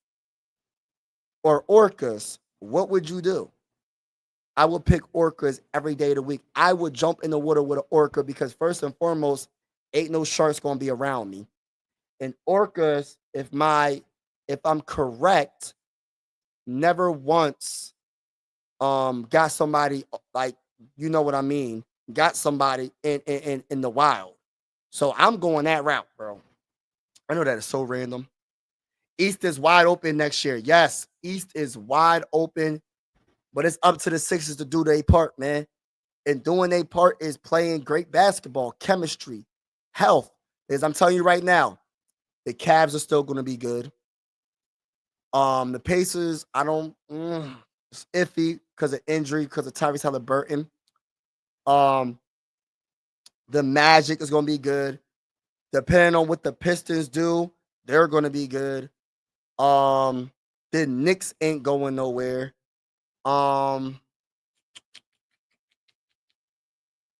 or orcas. What would you do? I would pick orcas every day of the week. I would jump in the water with an orca because first and foremost, ain't no sharks going to be around me. And orcas, if I'm correct, never once got somebody, like, you know what I mean, got somebody in the wild. So I'm going that route, bro. I know that is so random. East is wide open next year. Yes, East is wide open, but it's up to the Sixers to do their part, man. And doing their part is playing great basketball, chemistry, health. As I'm telling you right now, the Cavs are still going to be good. The Pacers, it's iffy because of injury, because of Tyrese Halliburton. The Magic is going to be good. Depending on what the Pistons do, they're going to be good. The Knicks ain't going nowhere. Trying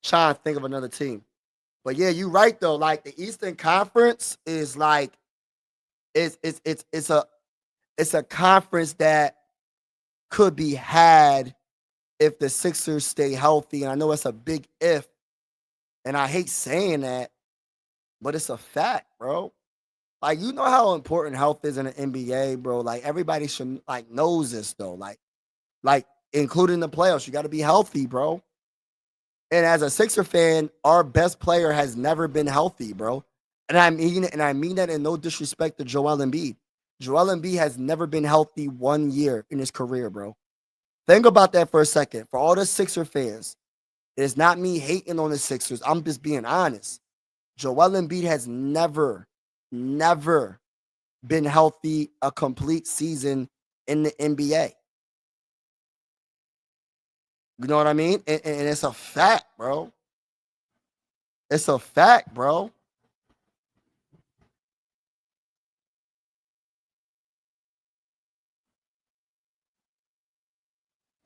to think of another team. But yeah, you're right though. Like the Eastern Conference is like it's a conference that could be had if the Sixers stay healthy. And I know it's a big if, and I hate saying that, but it's a fact, bro. Like, you know how important health is in the NBA, bro. Like, everybody should knows this though. Like including the playoffs, you got to be healthy, bro. And as a Sixer fan, our best player has never been healthy, bro. And I mean that in no disrespect to Joel Embiid. Joel Embiid has never been healthy 1 year in his career, bro. Think about that for a second. For all the Sixer fans, it's not me hating on the Sixers. I'm just being honest. Joel Embiid has never been healthy a complete season in the NBA. You know what I mean? And it's a fact, bro. It's a fact, bro.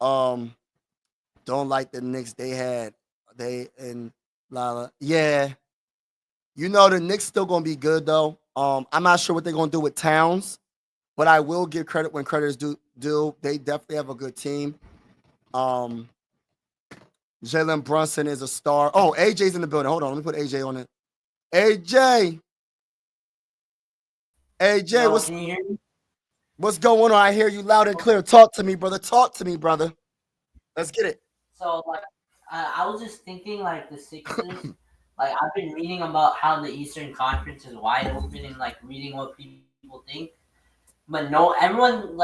Don't like the Knicks. Yeah. You know the Knicks still gonna be good though. I'm not sure what they're gonna do with Towns, but I will give credit when credit is due. They definitely have a good team. Jalen Brunson is a star. Oh, AJ's in the building. Hold on, let me put AJ on it. AJ, Yo, what's going on? I hear you loud and clear. Talk to me, brother. Let's get it. So I was just thinking the Sixers. I've been reading about how the Eastern Conference is wide open and reading what people think, but no, everyone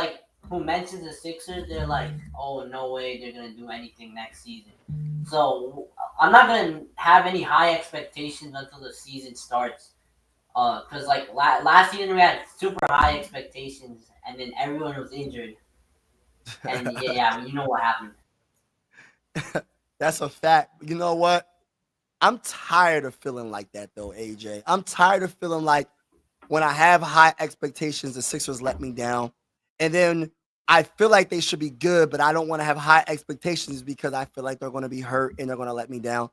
who mentions the Sixers, they're like, oh, no way they're gonna do anything next season. So I'm not gonna have any high expectations until the season starts. Because last season we had super high expectations, and then everyone was injured, and yeah, you know what happened. That's a fact. You know what? I'm tired of feeling like that though, AJ. I'm tired of feeling like when I have high expectations, the Sixers let me down. And then I feel like they should be good, but I don't want to have high expectations because I feel like they're going to be hurt and they're going to let me down.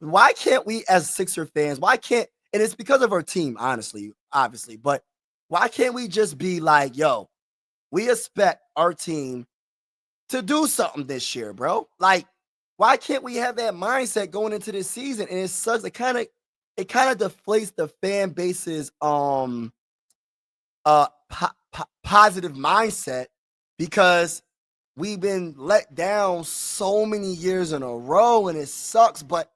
Why can't we as Sixer fans, and it's because of our team, honestly, obviously, but why can't we just be like, yo, we expect our team to do something this year, bro? Like, why can't we have that mindset going into this season? And it sucks. It kind of deflates the fan base's positive mindset because we've been let down so many years in a row, and it sucks. But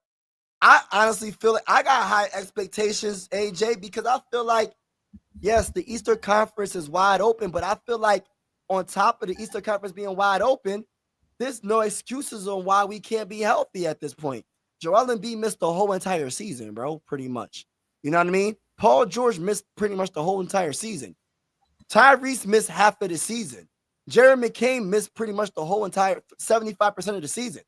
I honestly feel like I got high expectations, AJ, because I feel like, yes, the Eastern Conference is wide open, but I feel like on top of the Eastern Conference being wide open, there's no excuses on why we can't be healthy at this point. Joel Embiid missed the whole entire season, bro, pretty much. You know what I mean? Paul George missed pretty much the whole entire season. Tyrese missed half of the season. Jared McCain missed pretty much the whole entire 75% of the season.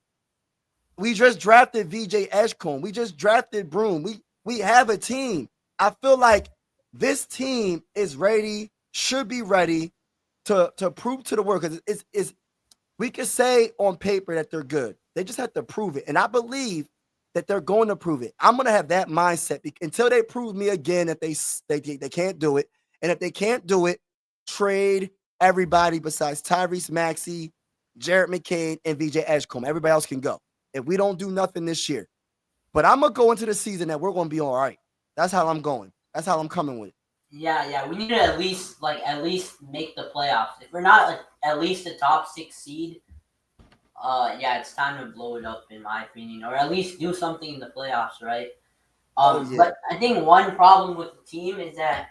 We just drafted VJ Edgecombe. We just drafted Broom. We have a team. I feel like this team is ready, should be ready to prove to the world, because it's we could say on paper that they're good. They just have to prove it. And I believe that they're going to prove it. I'm going to have that mindset until they prove me again that they can't do it. And if they can't do it, trade everybody besides Tyrese Maxey, Jared McCain, and VJ Edgecombe. Everybody else can go if we don't do nothing this year. But I'm going to go into the season that we're going to be all right. That's how I'm going. That's how I'm coming with it. Yeah. We need to at least make the playoffs. If we're not at least a top 6 seed, it's time to blow it up, in my opinion, or at least do something in the playoffs, right? But I think one problem with the team is that,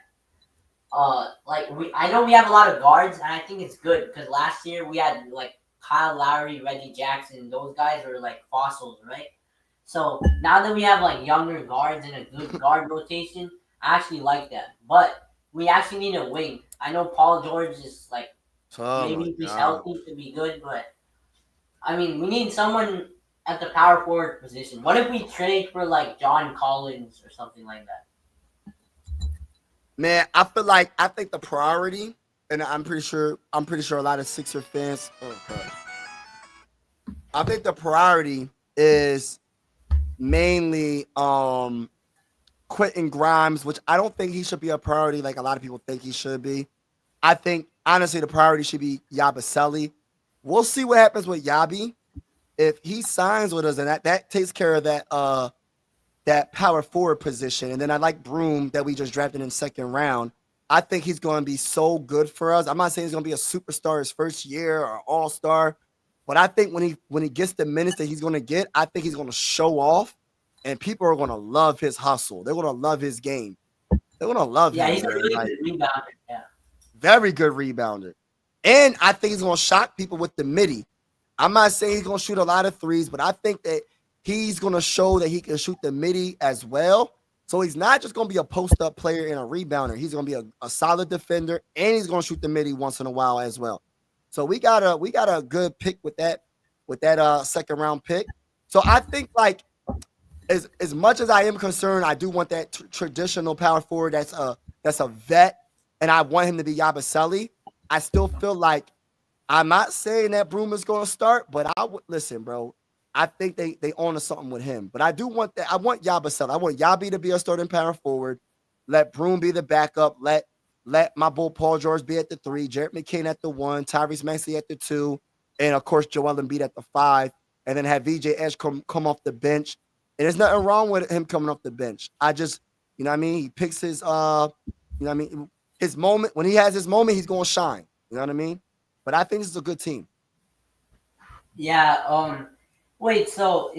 I know we have a lot of guards, and I think it's good because last year we had like Kyle Lowry, Reggie Jackson, those guys were like fossils, right? So now that we have like younger guards and a good guard rotation, I actually like that. But we actually need a wing. I know Paul George is like maybe if he's healthy to be good, but I mean we need someone at the power forward position. What if we trade for like John Collins or something like that? Man, I think the priority, and I'm pretty sure a lot of Sixer fans. I think the priority is mainly Quentin Grimes, which I don't think he should be a priority like a lot of people think he should be. I think honestly the priority should be Yabusele. We'll see what happens with Yabi. If he signs with us, and that takes care of that power forward position. And then I like Broom that we just drafted in second round. I think he's going to be so good for us. I'm not saying he's going to be a superstar his first year or all-star, but I think when he gets the minutes that he's going to get, I think he's going to show off, and people are going to love his hustle. They're going to love his game. They're going to love him. Yeah, he's a really good rebounder. Yeah. Very good rebounder. And I think he's going to shock people with the midi. I'm not saying he's going to shoot a lot of threes, but I think that he's going to show that he can shoot the midi as well. So he's not just going to be a post-up player and a rebounder. He's going to be a solid defender, and he's going to shoot the midi once in a while as well. So we got a good pick with that second round pick. So I think like as much as I am concerned, I do want that traditional power forward that's a vet, and I want him to be Yabusele. I still feel like I'm not saying that Broom is going to start, but I would listen, bro. I think they own something with him. But I do want that. I want Yabusele. I want Yabi to be a starting power forward. Let Broom be the backup. Let my bull Paul George be at the 3, Jared McCain at the 1, Tyrese Maxey at the 2, and of course Joel Embiid at the 5, and then have VJ Edge come off the bench. And there's nothing wrong with him coming off the bench. I just, you know what I mean? He picks his his moment. When he has his moment, he's gonna shine. You know what I mean? But I think this is a good team. Yeah, wait, so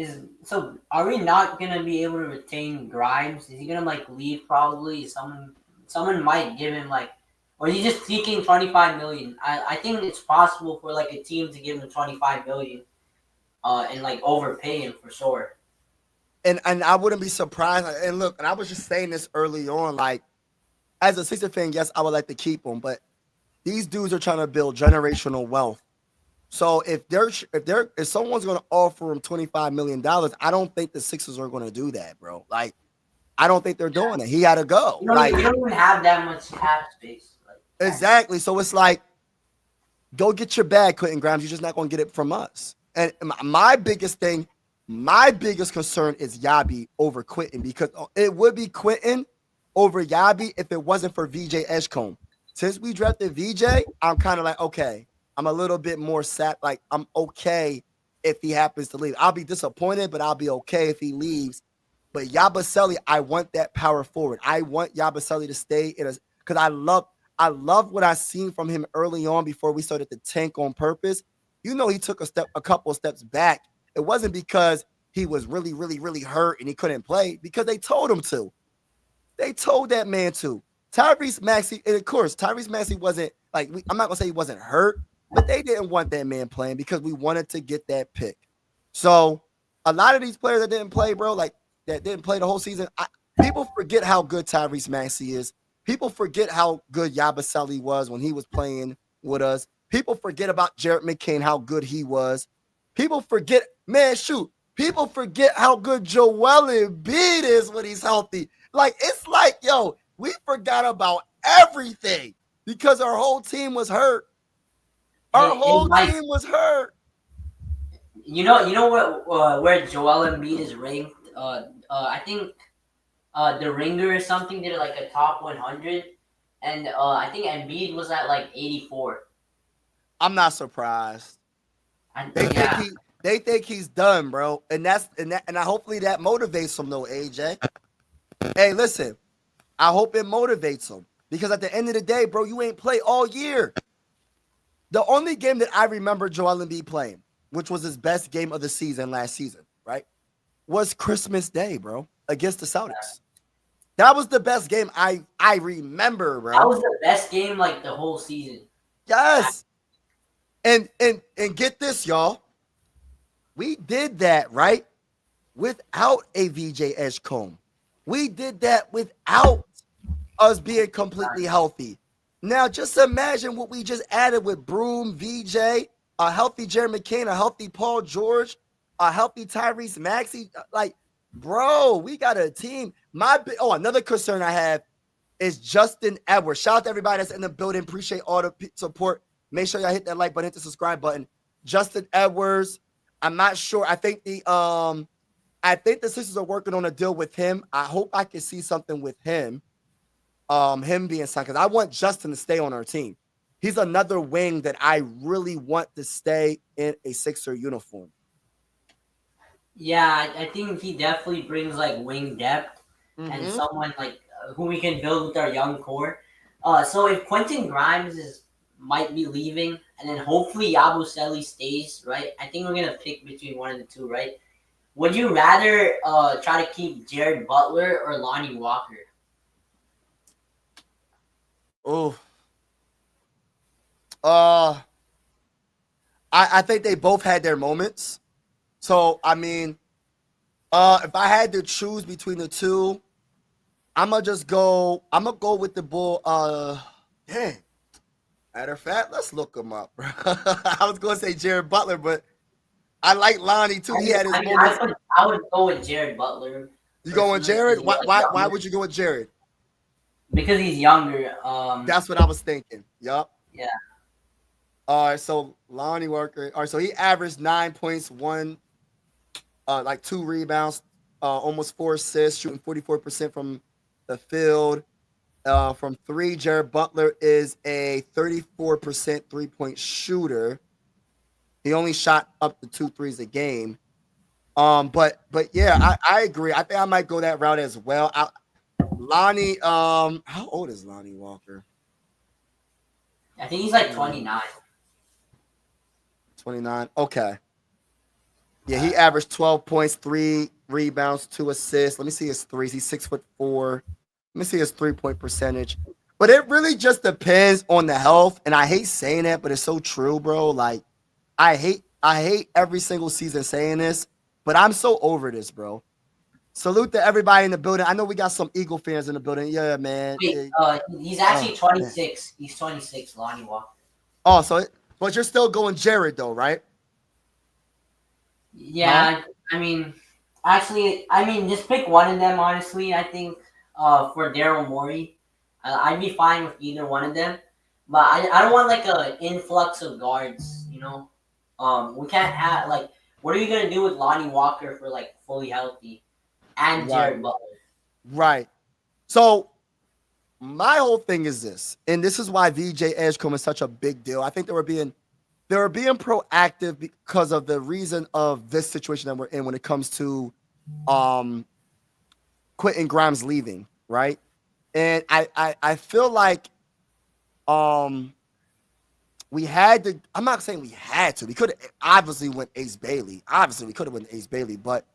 are we not gonna be able to retain Grimes? Is he gonna like leave probably? Someone might give him like, or is he just seeking $25 million? I think it's possible for like a team to give him $25 million, and like overpay him for sure. And I wouldn't be surprised. And look, and I was just saying this early on, like as a Sixers fan, yes, I would like to keep him, but these dudes are trying to build generational wealth. So if someone's going to offer him $25 million, I don't think the Sixers are going to do that, bro. Like, I don't think they're doing it. He had to go. You don't even have that much cap space. Exactly. So it's like, go get your bag, Quentin Grimes. You're just not going to get it from us. And my biggest concern is Yabi over Quentin, because it would be Quentin over Yabi if it wasn't for VJ Edgecombe. Since we drafted VJ, I'm kind of like, okay, I'm a little bit more like I'm okay if he happens to leave. I'll be disappointed, but I'll be okay if he leaves. But Yabusele, I want that power forward. I want Yabusele to stay because I love what I seen from him early on before we started to tank on purpose. You know, he took a couple of steps back. It wasn't because he was really, really, really hurt and he couldn't play, because they told him to. They told that man to. Tyrese Maxey, and of course, Tyrese Maxey wasn't like, I'm not going to say he wasn't hurt, but they didn't want that man playing because we wanted to get that pick. So a lot of these players that didn't play, bro, like that didn't play the whole season, people forget how good Tyrese Maxey is. People forget how good Yabusele was when he was playing with us. People forget about Jared McCain, how good he was. People forget, man, shoot, People forget how good Joel Embiid is when he's healthy. Like, it's like, yo, we forgot about everything because our whole team was hurt. Our whole team was hurt. You know where Joel Embiid is ranked? I think the Ringer or something did like a top 100, and I think Embiid was at like 84. I'm not surprised. Yeah. They think he's done, bro, and hopefully that motivates him, though, AJ. Hey, listen, I hope it motivates him because at the end of the day, bro, you ain't played all year. The only game that I remember Joel Embiid playing, which was his best game of the season last season, right, was Christmas Day, bro, against the Celtics. That was the best game I remember, bro. That was the best game like the whole season. Yes. And get this, y'all. We did that, right? Without a VJ Edgecombe. We did that without us being completely healthy. Now, just imagine what we just added with Broom, VJ, a healthy Jared McCain, a healthy Paul George, a healthy Tyrese Maxey. Like, bro, we got a team. Another concern I have is Justin Edwards. Shout out to everybody that's in the building. Appreciate all the support. Make sure y'all hit that like button, hit the subscribe button. Justin Edwards, I'm not sure. I think the Sixers are working on a deal with him. I hope I can see something with him. Him being signed, because I want Justin to stay on our team. He's another wing that I really want to stay in a Sixer uniform. Yeah, I think he definitely brings like wing depth and someone like who we can build with our young core. So if Quentin Grimes might be leaving, and then hopefully Yabusele stays, right? I think we're gonna pick between one of the two, right? Would you rather try to keep Jared Butler or Lonnie Walker? Oh, I think they both had their moments. So I mean, if I had to choose between the two, I'm gonna go with the Bull. Dang. Matter of fact, let's look him up, bro. I was gonna say Jared Butler, but I like Lonnie too. He had his moments. I would go with Jared Butler. You going with Jared? Why would you go with Jared? Because he's younger. That's what I was thinking. Yup. Yeah. All right, so Lonnie Walker. All right, so he averaged 9 points, 2 rebounds, almost 4 assists, shooting 44% from the field. From 3, Jared Butler is a 34% 3-point shooter. He only shot up to 2 threes a game. But yeah, I agree. I think I might go that route as well. Lonnie, how old is Lonnie Walker? I think he's like 29. 29. Okay. Yeah, he averaged 12 points, 3 rebounds, 2 assists. Let me see his threes. He's 6'4". Let me see his 3-point percentage. But it really just depends on the health. And I hate saying that, but it's so true, bro. Like, I hate every single season saying this, but I'm so over this, bro. Salute to everybody in the building. I know we got some Eagle fans in the building. Yeah, man. Wait, he's actually 26. Man. He's 26, Lonnie Walker. Oh, but you're still going Jared, though, right? Yeah, huh? I mean, just pick one of them, honestly. I think for Daryl Morey, I'd be fine with either one of them. But I don't want like an influx of guards, you know? We can't have, like, what are you going to do with Lonnie Walker for, like, fully healthy? And Jared Butler. Right. So my whole thing is this, and this is why VJ Edgecombe is such a big deal. I think they were being proactive because of the reason of this situation that we're in when it comes to Quentin Grimes leaving, right? And I feel like we had to. I'm not saying we had to. We could have obviously went Ace Bailey. Obviously, we could have went Ace Bailey, but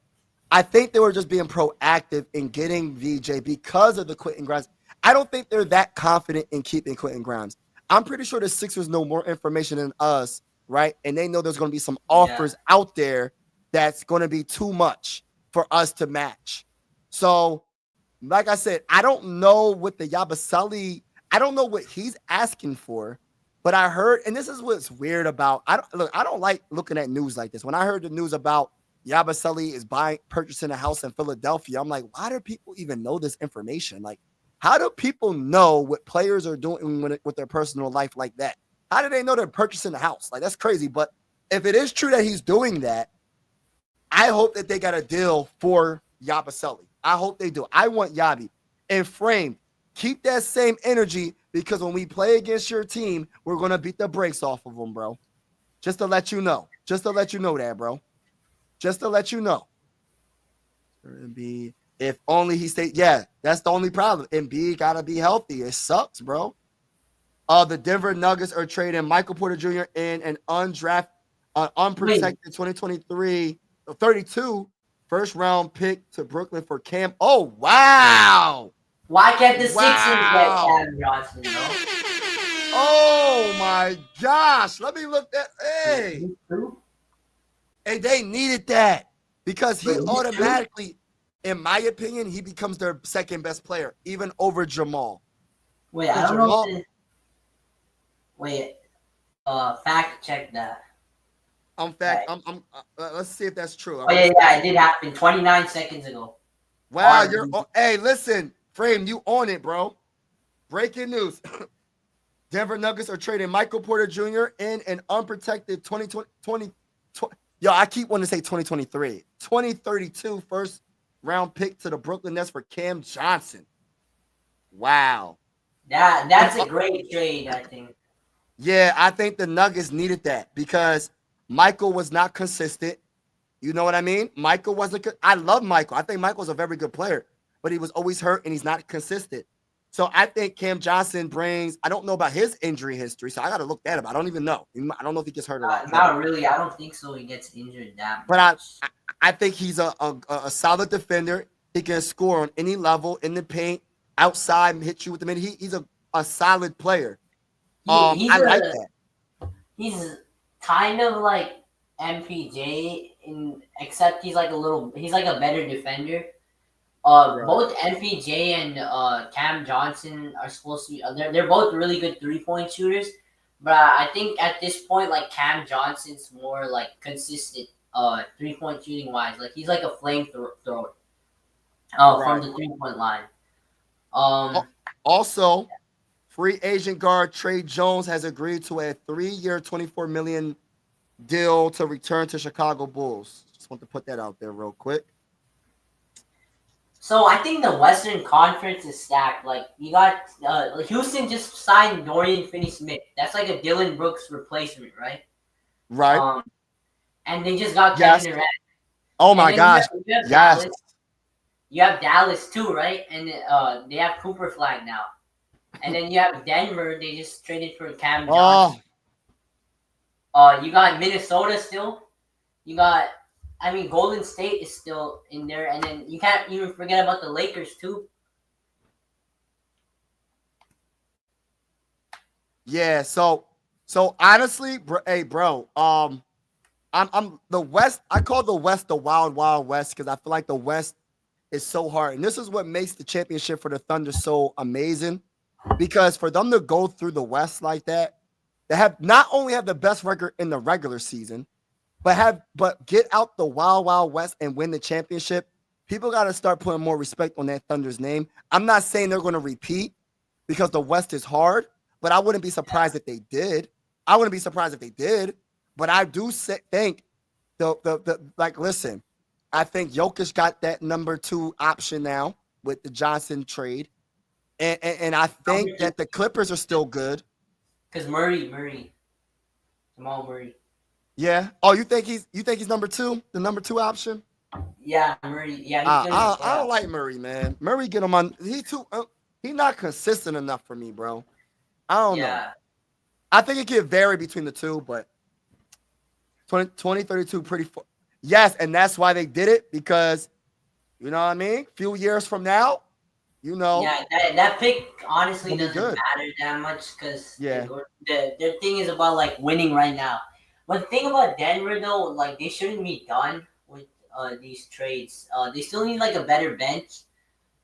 I think they were just being proactive in getting VJ because of the Quentin Grimes. I don't think they're that confident in keeping Quentin Grimes. I'm pretty sure the Sixers know more information than us, right? And they know there's going to be some offers out there that's going to be too much for us to match. So, like I said, I don't know what the Yabusele, I don't know what he's asking for, but I heard, and this is what's weird about, I don't like looking at news like this. When I heard the news about Yabusele is purchasing a house in Philadelphia. I'm like, why do people even know this information? Like, how do people know what players are doing with their personal life like that? How do they know they're purchasing a house? Like, that's crazy. But if it is true that he's doing that, I hope that they got a deal for Yabusele. I hope they do. I want Yabi. And Frame, keep that same energy because when we play against your team, we're going to beat the brakes off of them, bro. Just to let you know. Just to let you know that, bro. Just to let you know. If only he stayed. Yeah, that's the only problem. Embiid got to be healthy. It sucks, bro. The Denver Nuggets are trading Michael Porter Jr. in an unprotected 2023 32 first round pick to Brooklyn for Cam. Oh, wow. Why can't the Sixers get Cam Johnson, bro? Oh, my gosh. Let me look at. Hey. And they needed that because he automatically, in my opinion, he becomes their second best player, even over Jamal. Wait, I don't know. Wait, fact check that. Let's see if that's true. Oh yeah, it did happen 29 seconds ago. Wow, hey, listen, Frame, you on it, bro. Breaking news. Denver Nuggets are trading Michael Porter Jr. in an unprotected 2020. Yo, I keep wanting to say 2023. 2032 first round pick to the Brooklyn Nets for Cam Johnson. Wow. That's a great trade, I think. Yeah, I think the Nuggets needed that because Michael was not consistent. You know what I mean? Michael wasn't. I love Michael. I think Michael's a very good player, but he was always hurt and he's not consistent. So I think Cam Johnson brings. I don't know about his injury history, so I got to look that up. I don't even know. I don't know if he gets hurt or not. Not really. I don't think so. He gets injured that much. But I think he's a solid defender. He can score on any level in the paint, outside, and hit you with the mid. He's a solid player. I like that. He's kind of like MPJ, except he's like a better defender. Both MPJ and Cam Johnson are supposed to be. They're both really good 3-point shooters, but I think at this point, like Cam Johnson's more like consistent 3-point shooting wise. Like he's like a flamethrower from the 3-point line. Also, free agent guard Trey Jones has agreed to a 3-year, $24 million deal to return to Chicago Bulls. Just want to put that out there real quick. So I think the Western Conference is stacked. Like you got Houston just signed Dorian Finney-Smith. That's like a Dylan Brooks replacement, right? Right. And they just got Kevin Durant. Oh my gosh! Yes. You have Dallas too, right? And they have Cooper Flag now. And then you have Denver. They just traded for Cam Johnson. You got Minnesota still. Golden State is still in there. And then you can't even forget about the Lakers too. Yeah. So honestly, bro. I'm the West. I call the West the Wild Wild West because I feel like the West is so hard, and this is what makes the championship for the Thunder so amazing. Because for them to go through the West like that, they have not only have the best record in the regular season, but get out the Wild Wild West and win the championship. People got to start putting more respect on that Thunder's name. I'm not saying they're going to repeat because the West is hard, but I wouldn't be surprised if they did. But I do think listen, I think Jokic got that number 2 option now with the Johnson trade. And I think that the Clippers are still good. Because Jamal Murray. Yeah. Oh, you think he's number 2, the number 2 option? Yeah, Murray. Yeah. I don't like Murray, man. Murray get him on. He's not consistent enough for me, bro. I don't know. I think it could vary between the two, but 2032 pretty. Yes, and that's why they did it because, you know what I mean. Few years from now. Yeah, that pick honestly doesn't matter that much because their thing is about like winning right now. But the thing about Denver though, like they shouldn't be done with these trades. They still need like a better bench.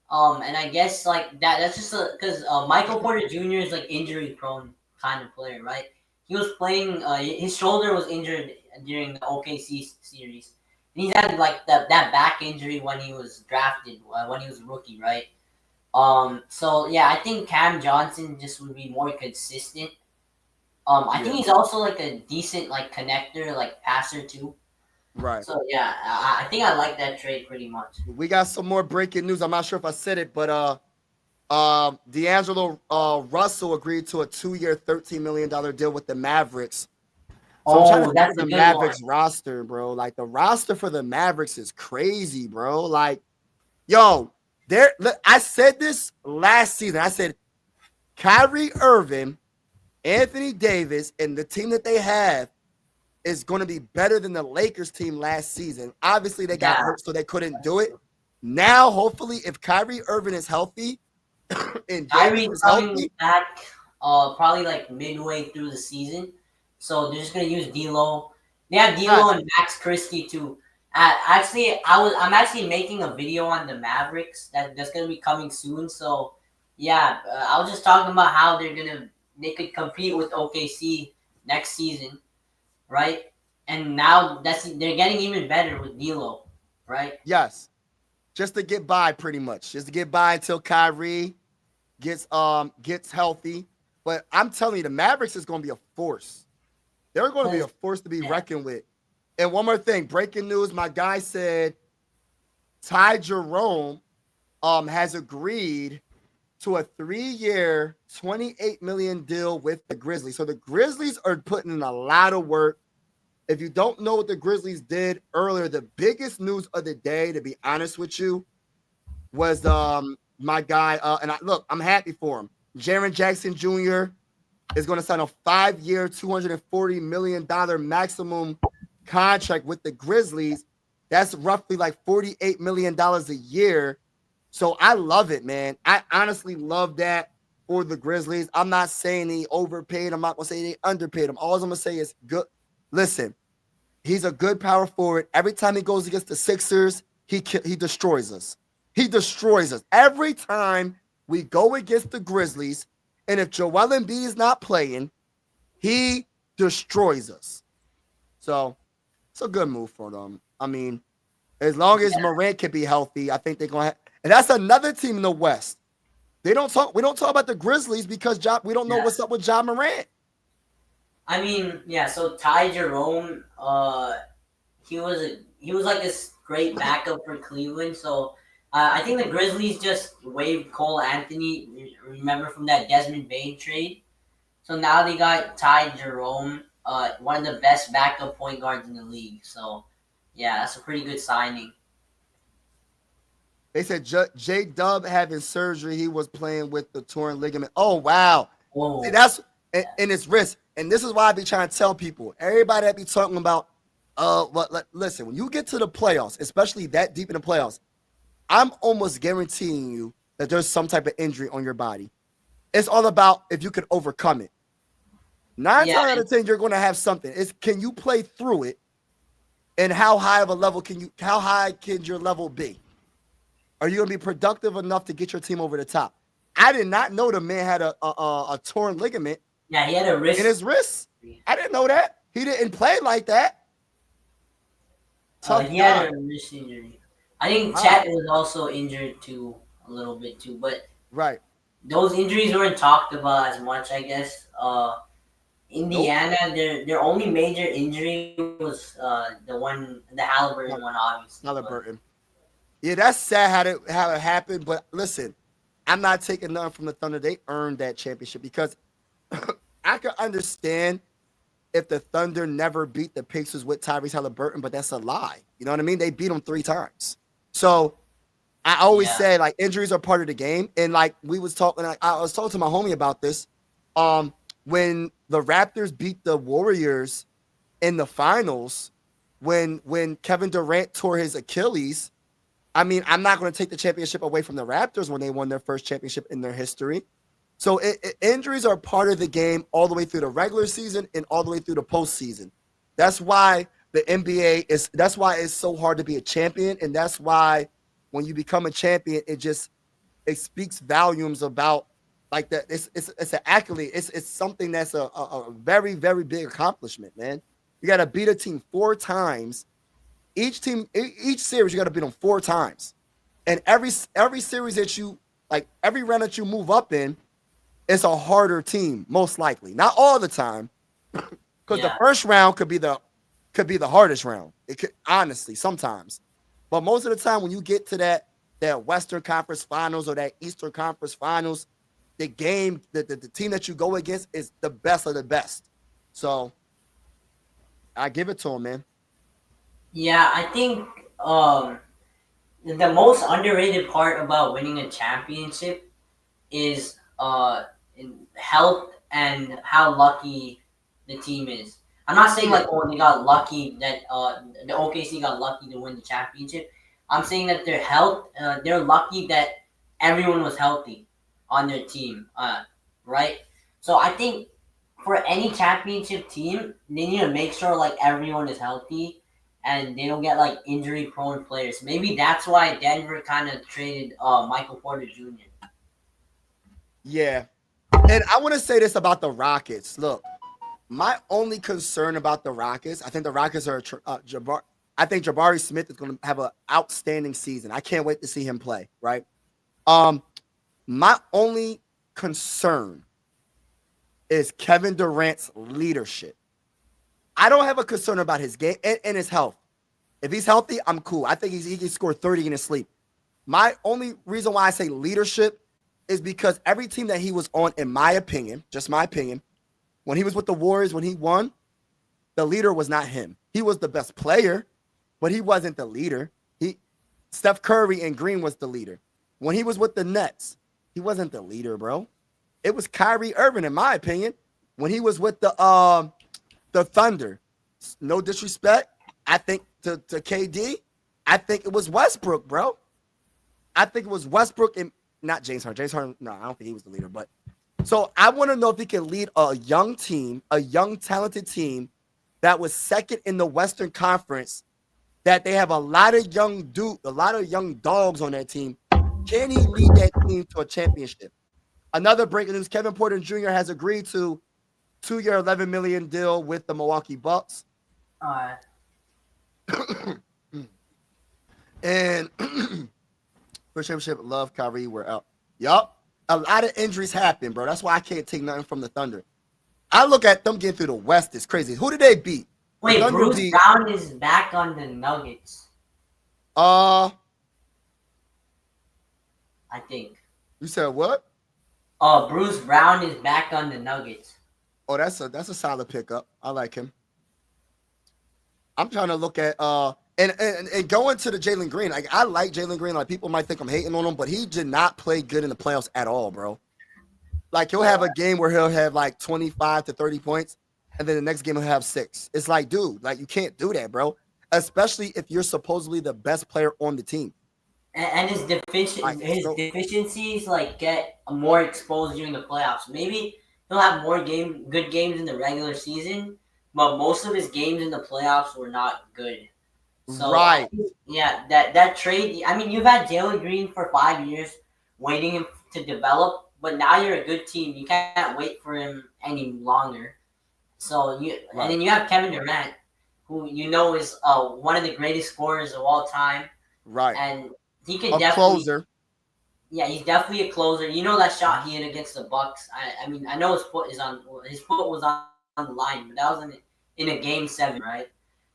And I guess like that's just because Michael Porter Jr. is like injury prone kind of player, right? He was playing. His shoulder was injured during the OKC series, And he's had like that back injury when he was drafted, when he was a rookie, right? So yeah, I think Cam Johnson just would be more consistent. I think he's also like a decent like connector, like passer too. Right. So yeah, I think I like that trade pretty much. We got some more breaking news. I'm not sure if I said it, but D'Angelo Russell agreed to a 2-year, $13 million deal with the Mavericks. So I'm trying to that's think of a the good Mavericks one. roster, bro. Like the roster for the Mavericks is crazy, bro. Like, yo, I said this last season. I said Kyrie Irving, Anthony Davis, and the team that they have is going to be better than the Lakers team last season. Obviously, they got hurt, so they couldn't do it. Now, hopefully, if Kyrie Irving is healthy and Davis Kyrie's is coming healthy, back probably like midway through the season. So they're just gonna use D'Lo. They have D'Lo and Max Christie too. I'm actually making a video on the Mavericks that's gonna be coming soon. So yeah, I was just talking about how they could compete with OKC next season, right? And now they're getting even better with D'Lo, right? yes, just to get by, pretty much, just to get by until Kyrie gets healthy. But I'm telling you, the Mavericks is going to be a force. They're going to be a force to be reckoned with. And one more thing, breaking news: my guy said Ty Jerome has agreed to a 3-year, $28 million deal with the Grizzlies. So the Grizzlies are putting in a lot of work. If you don't know what the Grizzlies did earlier, the biggest news of the day, to be honest with you, was my guy, I'm happy for him. Jaren Jackson Jr. is going to sign a 5-year, $240 million maximum contract with the Grizzlies. That's roughly like $48 million a year. So I love it, man. I honestly love that for the Grizzlies. I'm not saying he overpaid. I'm not going to say they underpaid him. All I'm going to say is good. Listen, he's a good power forward. Every time he goes against the Sixers, he destroys us. He destroys us. Every time we go against the Grizzlies, and if Joel Embiid is not playing, he destroys us. So it's a good move for them. I mean, as long as Morant can be healthy, I think they're going to have. And that's another team in the West. We don't talk about the Grizzlies because we don't know what's up with Ja Morant. I mean, yeah. So Ty Jerome, he was like this great backup for Cleveland. So I think the Grizzlies just waived Cole Anthony. Remember from that Desmond Bane trade. So now they got Ty Jerome, one of the best backup point guards in the league. So yeah, that's a pretty good signing. They said J-Dub having surgery. He was playing with the torn ligament. Oh, wow. Whoa. See, that's in his wrist. And this is why I be trying to tell people, everybody that be talking about, listen, when you get to the playoffs, especially that deep in the playoffs, I'm almost guaranteeing you that there's some type of injury on your body. It's all about if you can overcome it. 9 times out of 10, you're going to have something. It's can you play through it, and how high can your level be? Are you going to be productive enough to get your team over the top? I did not know the man had a torn ligament. Yeah, he had a wrist in his wrist. I didn't know that. He didn't play like that. He had a wrist injury. I think Chet was also injured too, a little bit too, but those injuries weren't talked about as much, I guess. Indiana, their only major injury was the Halliburton one, obviously. Halliburton. Yeah, that's sad how it happened. But listen, I'm not taking nothing from the Thunder. They earned that championship because I can understand if the Thunder never beat the Pacers with Tyrese Halliburton, but that's a lie. You know what I mean? They beat them 3 times. So I always say, like, injuries are part of the game. And like we was talking, I was talking to my homie about this. When the Raptors beat the Warriors in the finals, when Kevin Durant tore his Achilles, I mean, I'm not going to take the championship away from the Raptors when they won their first championship in their history. So injuries are part of the game all the way through the regular season and all the way through the postseason. That's why the NBA that's why it's so hard to be a champion. And that's why when you become a champion, it speaks volumes about like that. It's an accolade. It's something that's a very, very big accomplishment, man. You got to beat a team 4 times Each series you got to beat them 4 times, and every series that you like, every round that you move up in, it's a harder team, most likely. Not all the time, because the first round could be the hardest round. It could, honestly, sometimes, but most of the time when you get to that Western Conference Finals or that Eastern Conference Finals, the team that you go against is the best of the best. So I give it to him, man. Yeah, I think the most underrated part about winning a championship is in health and how lucky the team is. I'm not saying like, oh, they got lucky that the OKC got lucky to win the championship. I'm saying that their health, they're lucky that everyone was healthy on their team, right? So I think for any championship team, they need to make sure like everyone is healthy and they don't get like injury prone players. Maybe that's why Denver kind of traded Michael Porter Jr. Yeah. And I want to say this about the Rockets. Look, my only concern about the Rockets, I think the Rockets are I think Jabari Smith is going to have an outstanding season. I can't wait to see him play, right? My only concern is Kevin Durant's leadership. I don't have a concern about his game and his health. If he's healthy, I'm cool. I think he can score 30 in his sleep. My only reason why I say leadership is because every team that he was on, in my opinion, just my opinion, when he was with the Warriors, when he won, the leader was not him. He was the best player, but he wasn't the leader. Steph Curry and Green was the leader. When he was with the Nets, he wasn't the leader, bro. It was Kyrie Irving, in my opinion. When he was with the Thunder, no disrespect, I think to KD, I think it was Westbrook, bro. I think it was Westbrook and not James Harden. James Harden, no, I don't think he was the leader. But so I want to know if he can lead a young team, a young talented team that was second in the Western Conference, that they have a lot of young dogs on that team. Can he lead that team to a championship? Another breaking news: Kevin Porter Jr. has agreed to 2-year, $11 million deal with the Milwaukee Bucks. And for championship, love Kyrie. We're out. Yup. A lot of injuries happen, bro. That's why I can't take nothing from the Thunder. I look at them getting through the West. It's crazy. Who did they beat? Wait, Bruce Brown is back on the Nuggets. I think. You said what? Bruce Brown is back on the Nuggets. Oh, that's a solid pickup. I like him. I'm trying to look at and going to the Jalen Green. Like, I like Jalen Green. Like, people might think I'm hating on him, but he did not play good in the playoffs at all, bro. Like, he'll have a game where he'll have like 25 to 30 points, and then the next game he'll have 6. It's like, dude, like, you can't do that, bro. Especially if you're supposedly the best player on the team. And his deficiencies like get more exposed during the playoffs. Maybe he'll have more good games in the regular season, but most of his games in the playoffs were not good. So, right. Yeah, that trade. I mean, you've had Jalen Green for 5 years, waiting him to develop, but now you're a good team. You can't wait for him any longer. So and then you have Kevin Durant, who you know is one of the greatest scorers of all time. Right. And he can definitely closer. Yeah, he's definitely a closer. You know that shot he hit against the Bucks. I mean, I know his foot was on the line, but that was in a game 7, right?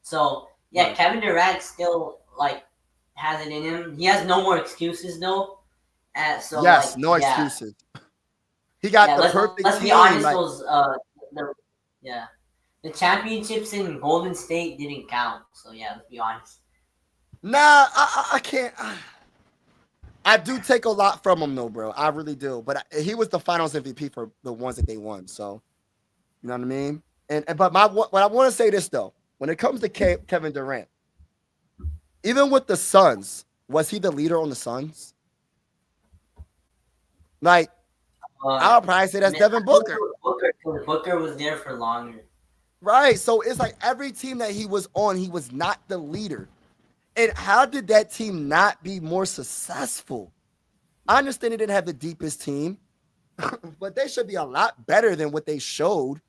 So yeah, right. Kevin Durant still like has it in him. He has no more excuses though. So yes, no excuses. He got the perfect. Let's be honest. The championships in Golden State didn't count. So yeah, let's be honest. Nah, I can't. I do take a lot from him, though, bro. I really do. But he was the Finals MVP for the ones that they won. So, you know what I mean? But I want to say this, though. When it comes to Kevin Durant, even with the Suns, was he the leader on the Suns? Like, I'll probably say that's Devin Booker. Booker was there for longer. Right. So it's like every team that he was on, he was not the leader. And how did that team not be more successful? I understand they didn't have the deepest team, but they should be a lot better than what they showed.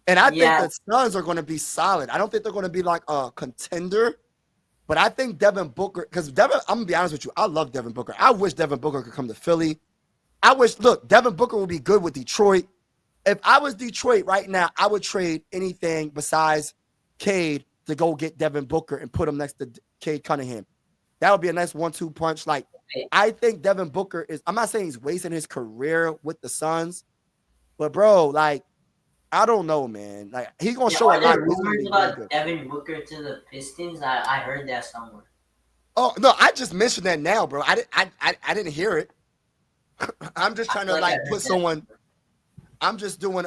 And I think the Suns are going to be solid. I don't think they're going to be like a contender, But I think Devin Booker, because Devin, I'm gonna be honest with you, I love Devin Booker. I wish Devin Booker could come to Philly. Look, Devin Booker would be good with Detroit. If I was Detroit right now, I would trade anything besides Cade to go get Devin Booker and put him next to Cade Cunningham. That would be a nice 1-2 punch. Like, I think Devin Booker is, I'm not saying he's wasting his career with the Suns, but bro, like, I don't know, man. Like, he's gonna show a lot. Rumors about Devin Booker to the Pistons. I heard that somewhere. Oh no, I just mentioned that now, bro. I didn't hear it. I'm just trying to like put someone. I'm just doing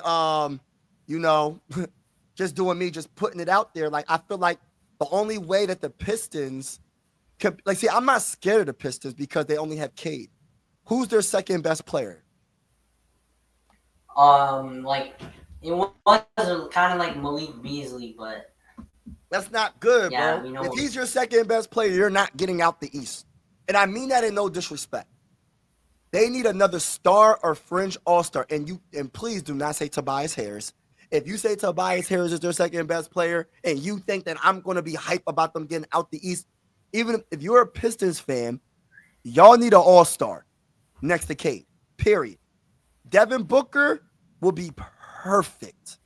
just doing me, just putting it out there. Like, I feel like the only way that the Pistons could, like, see, I'm not scared of the Pistons because they only have Cade. Who's their second best player? Like, it was kind of like Malik Beasley, but that's not good, yeah, bro. We know if he's your second best player, you're not getting out the East. And I mean that in no disrespect. They need another star or fringe all-star. And please do not say Tobias Harris. If you say Tobias Harris is their second best player and you think that I'm going to be hype about them getting out the East, even if you're a Pistons fan, y'all need an all-star next to Cade, period. Devin Booker will be perfect.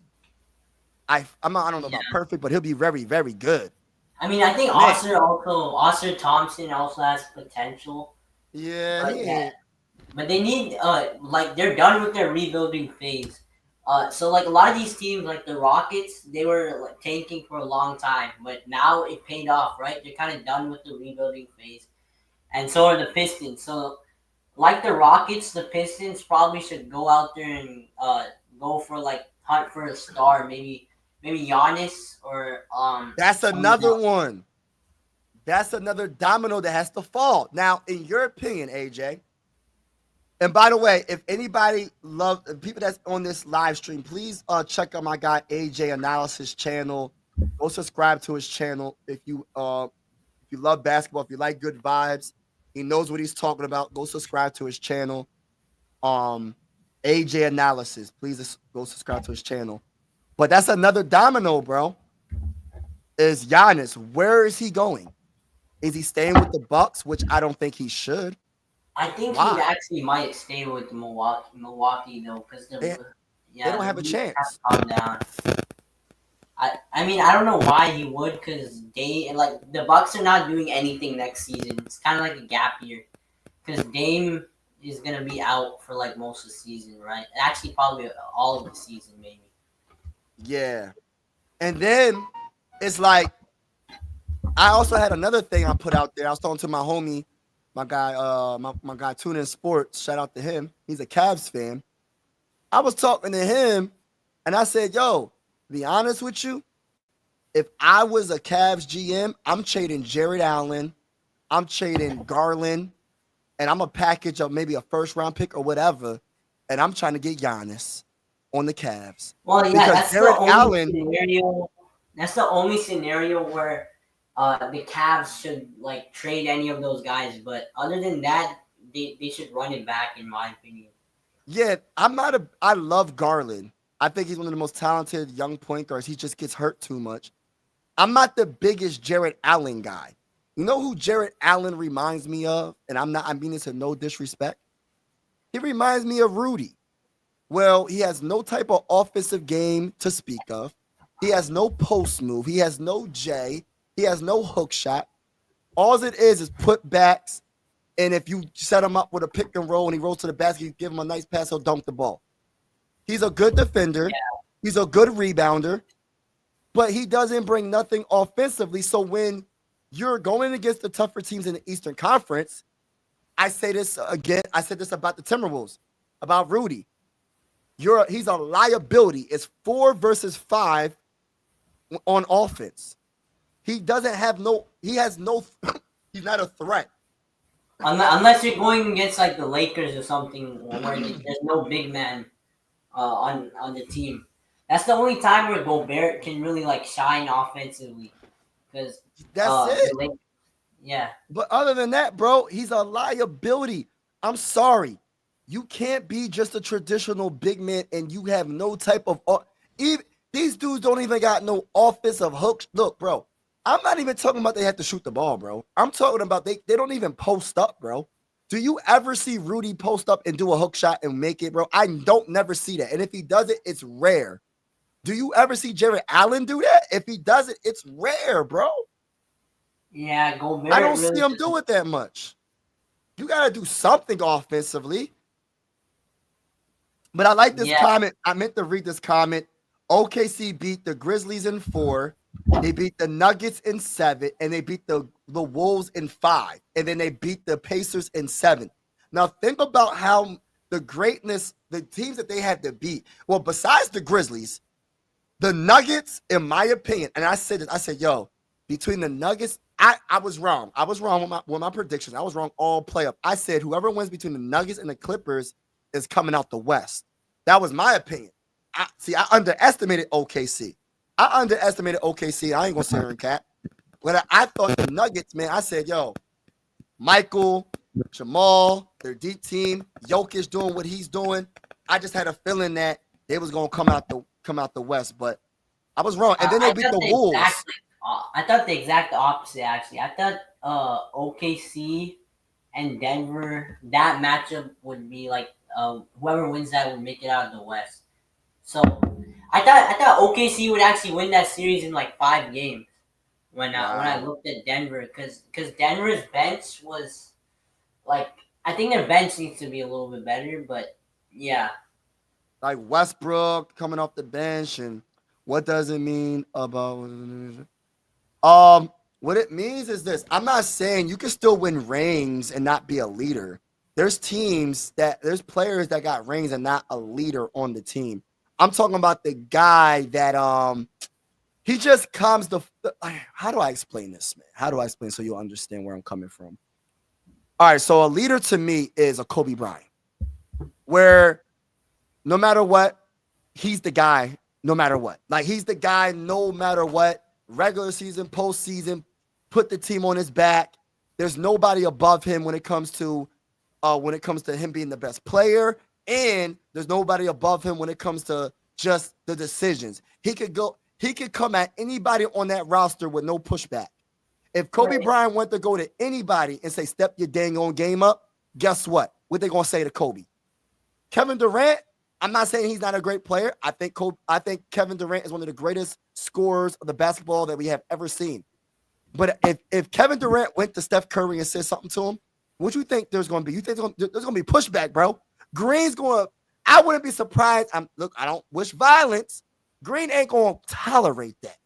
I don't know about perfect, but he'll be very, very good. I mean, I think Oscar Thompson also has potential. Yeah, but they need like, they're done with their rebuilding phase. So like a lot of these teams, like the Rockets, they were like tanking for a long time, but now it paid off, right? They're kind of done with the rebuilding phase, and so are the Pistons. So like the Rockets, the Pistons probably should go out there and go for like hunt for a star, maybe Giannis or That's another one. That's another domino that has to fall. Now, in your opinion, AJ, and by the way, if anybody people that's on this live stream, please check out my guy AJ Analysis channel. Go subscribe to his channel if you love basketball, if you like good vibes. He knows what he's talking about. Go subscribe to his channel. AJ Analysis. Please go subscribe to his channel. But that's another domino, bro. Is Giannis. Where is he going? Is he staying with the Bucks, which I don't think he should? I think he actually might stay with Milwaukee though, because they don't have a chance. Calm down. I mean, I don't know why he would, because the Bucks are not doing anything next season. It's kind of like a gap year, because Dame is gonna be out for like most of the season, right? Actually, probably all of the season, maybe. Yeah, and then it's like I also had another thing I put out there. I was talking to my homie, my guy, my guy Tune In Sports. Shout out to him. He's a Cavs fan. I was talking to him, and I said, "Yo, to be honest with you, if I was a Cavs GM, I'm trading Jared Allen, I'm trading Garland, and I'm a package of maybe a first-round pick or whatever, and I'm trying to get Giannis on the Cavs." Well, yeah, because that's Jared the only Allen, scenario. That's the only scenario where the Cavs should like trade any of those guys. But other than that, they should run it back, in my opinion. Yeah, I love Garland. I think he's one of the most talented young point guards. He just gets hurt too much. I'm not the biggest Jared Allen guy. You know who Jared Allen reminds me of? And I mean this in no disrespect. He reminds me of Rudy. Well, he has no type of offensive game to speak of. He has no post move. He has no J. He has no hook shot. All it is put backs. And if you set him up with a pick and roll and he rolls to the basket, you give him a nice pass, he'll dunk the ball. He's a good defender. Yeah. He's a good rebounder. But he doesn't bring nothing offensively. So when you're going against the tougher teams in the Eastern Conference, I say this again. I said this about the Timberwolves, about Rudy. He's a liability. It's 4 versus 5 on offense. He doesn't have he's not a threat. Unless you're going against like the Lakers or something where there's no big man on the team. That's the only time where Gobert can really like shine offensively. Because that's it. Yeah. But other than that, bro, he's a liability. I'm sorry. You can't be just a traditional big man and you have no type of these dudes don't even got no offensive hooks. Look, bro, I'm not even talking about they have to shoot the ball, bro. I'm talking about they don't even post up, bro. Do you ever see Rudy post up and do a hook shot and make it, bro? I don't never see that. And if he does it, it's rare. Do you ever see Jarrett Allen do that? If he does it, it's rare, bro. Yeah, Gobert. I don't really see him do it that much. You got to do something offensively. But I like this comment. I meant to read this comment. OKC beat the Grizzlies in 4. They beat the Nuggets in 7. And they beat the Wolves in 5. And then they beat the Pacers in 7. Now, think about how the greatness, the teams that they had to beat. Well, besides the Grizzlies, the Nuggets, in my opinion, and I said this, I said, yo, between the Nuggets, I was wrong. I was wrong with my predictions. I was wrong all playoff. I said whoever wins between the Nuggets and the Clippers is coming out the West. That was my opinion. I underestimated OKC. I ain't going to sit here and cap. But I thought the Nuggets, man, I said, yo, Michael, Jamal, their deep team, Jokic doing what he's doing. I just had a feeling that they was going to come out the West, but I was wrong. And then they beat the Wolves. I thought the exact opposite, actually. I thought OKC and Denver, that matchup would be like whoever wins that would make it out of the West. So I thought OKC would actually win that series in like 5 games when I looked at Denver, because Denver's bench was like, I think their bench needs to be a little bit better, but yeah. Like Westbrook coming off the bench, and what does it mean about what it means is this. I'm not saying you can still win rings and not be a leader. There's players that got rings and not a leader on the team. I'm talking about the guy that he just comes how do I explain this, man? How do I explain so you'll understand where I'm coming from? All right, so a leader to me is a Kobe Bryant, where no matter what, he's the guy no matter what. Like, he's the guy no matter what. Regular season, postseason, put the team on his back. There's nobody above him when it comes to him being the best player, and there's nobody above him when it comes to just the decisions. He could come at anybody on that roster with no pushback. If Kobe Bryant went to go to anybody and say, step your dang on game up, guess what? What they gonna say to Kobe? Kevin Durant, I'm not saying he's not a great player. I think Kevin Durant is one of the greatest scorers of the basketball that we have ever seen. But if Kevin Durant went to Steph Curry and said something to him, what do you think there's going to be? You think there's going to be pushback, bro? Green's going to – I wouldn't be surprised. I don't wish violence. Green ain't going to tolerate that.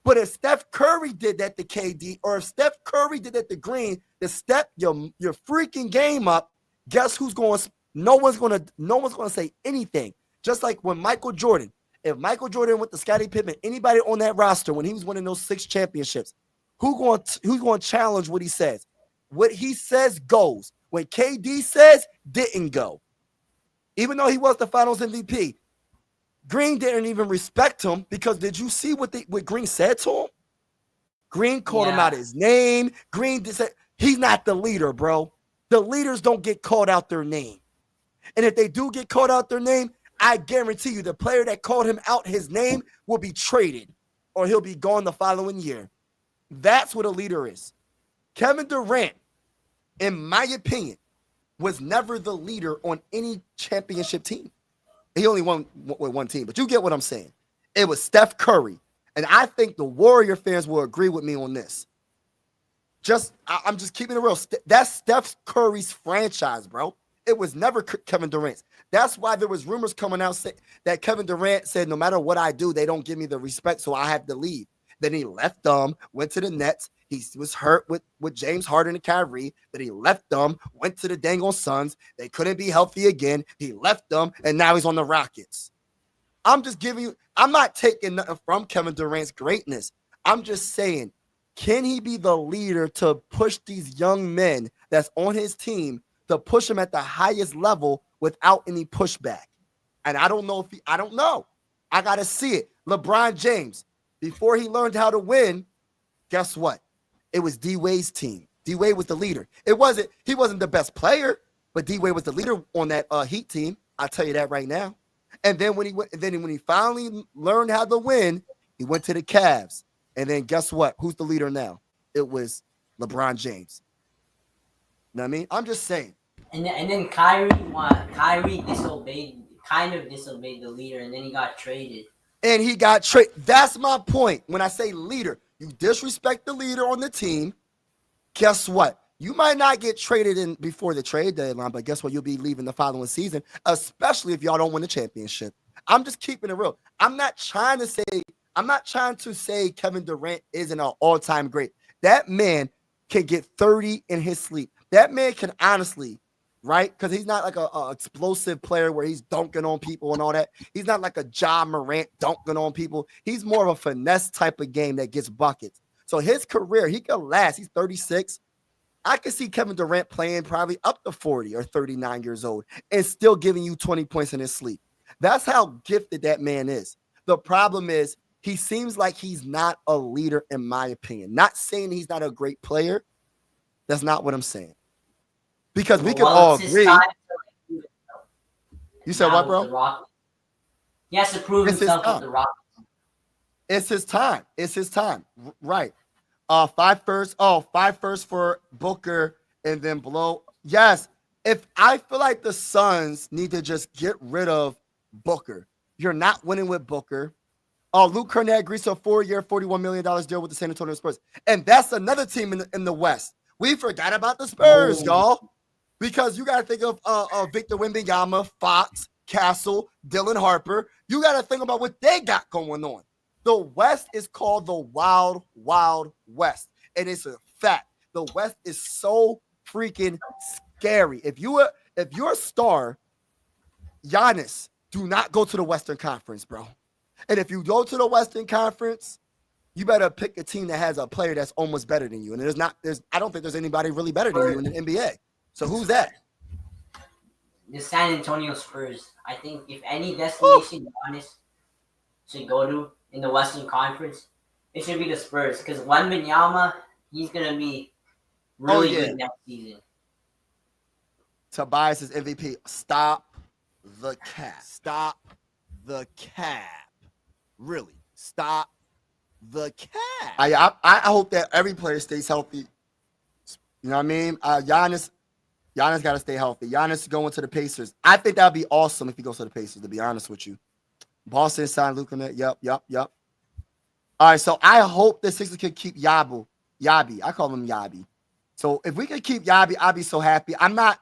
But if Steph Curry did that to KD, or if Steph Curry did that to Green, to step your freaking game up, guess who's going to – no one's going to say anything. Just like when Michael Jordan, if Michael Jordan went to Scottie Pippen, anybody on that roster when he was winning those 6 championships, who's going to challenge what he says? What he says goes. When KD says, didn't go. Even though he was the finals MVP, Green didn't even respect him, because did you see what Green said to him? Green called him out his name. Green said, he's not the leader, bro. The leaders don't get called out their name. And if they do get called out their name, I guarantee you the player that called him out his name will be traded, or he'll be gone the following year. That's what a leader is. Kevin Durant, in my opinion, was never the leader on any championship team. He only won with one team, but you get what I'm saying. It was Steph Curry. And I think the Warrior fans will agree with me on this. I'm just keeping it real. That's Steph Curry's franchise, bro. It was never Kevin Durant's. That's why there was rumors coming out that Kevin Durant said, no matter what I do, they don't give me the respect, so I have to leave. Then he left them, went to the Nets. He was hurt with James Harden and Kyrie. Then he left them, went to the dang on Suns. They couldn't be healthy again. He left them, and now he's on the Rockets. I'm not taking nothing from Kevin Durant's greatness. I'm just saying, can he be the leader to push these young men that's on his team, to push him at the highest level without any pushback? And I don't know I don't know. I got to see it. LeBron James, before he learned how to win, guess what? It was D-Wade's team. D-Wade was the leader. He wasn't the best player, but D-Wade was the leader on that Heat team. I'll tell you that right now. And then when he finally learned how to win, he went to the Cavs. And then guess what? Who's the leader now? It was LeBron James. You know what I mean? I'm just saying. And then Kyrie kind of disobeyed the leader, and then he got traded. And he got traded. That's my point. When I say leader, you disrespect the leader on the team. Guess what? You might not get traded in before the trade deadline, but guess what? You'll be leaving the following season, especially if y'all don't win the championship. I'm just keeping it real. I'm not trying to say Kevin Durant isn't an all-time great. That man can get 30 in his sleep. That man can honestly, right? Because he's not like a explosive player where he's dunking on people and all that. He's not like a Ja Morant dunking on people. He's more of a finesse type of game that gets buckets. So his career, he can last. He's 36. I could see Kevin Durant playing probably up to 40 or 39 years old and still giving you 20 points in his sleep. That's how gifted that man is. The problem is he seems like he's not a leader, in my opinion. Not saying he's not a great player. That's not what I'm saying. Because we can all agree. You said what, bro? He has to prove himself with the Rockets. It's his time. It's his time. Right. 5 firsts for Booker and then below. Yes. If I feel like the Suns need to just get rid of Booker. You're not winning with Booker. Luke Kornet agrees to a 4-year, $41 million deal with the San Antonio Spurs. And that's another team in the West. We forgot about the Spurs, y'all. Because you got to think of Victor Wembanyama, Fox, Castle, Dylan Harper. You got to think about what they got going on. The West is called the Wild, Wild West. And it's a fact. The West is so freaking scary. If you're a star, Giannis, do not go to the Western Conference, bro. And if you go to the Western Conference, you better pick a team that has a player that's almost better than you. And I don't think there's anybody really better than you in the NBA. So who's that? The San Antonio Spurs. I think if any destination Giannis should go to in the Western Conference, it should be the Spurs. Because Wembanyama, he's going to be really good next season. Tobias is MVP. Stop the cap. Stop the cap. Really. Stop the cap. I hope that every player stays healthy. You know what I mean? Giannis got to stay healthy. Giannis is going to the Pacers. I think that would be awesome if he goes to the Pacers, to be honest with you. Boston signed Luka. Yep. All right, so I hope the Sixers can keep Yabi. I call him Yabi. So if we can keep Yabi, I'll be so happy. I'm not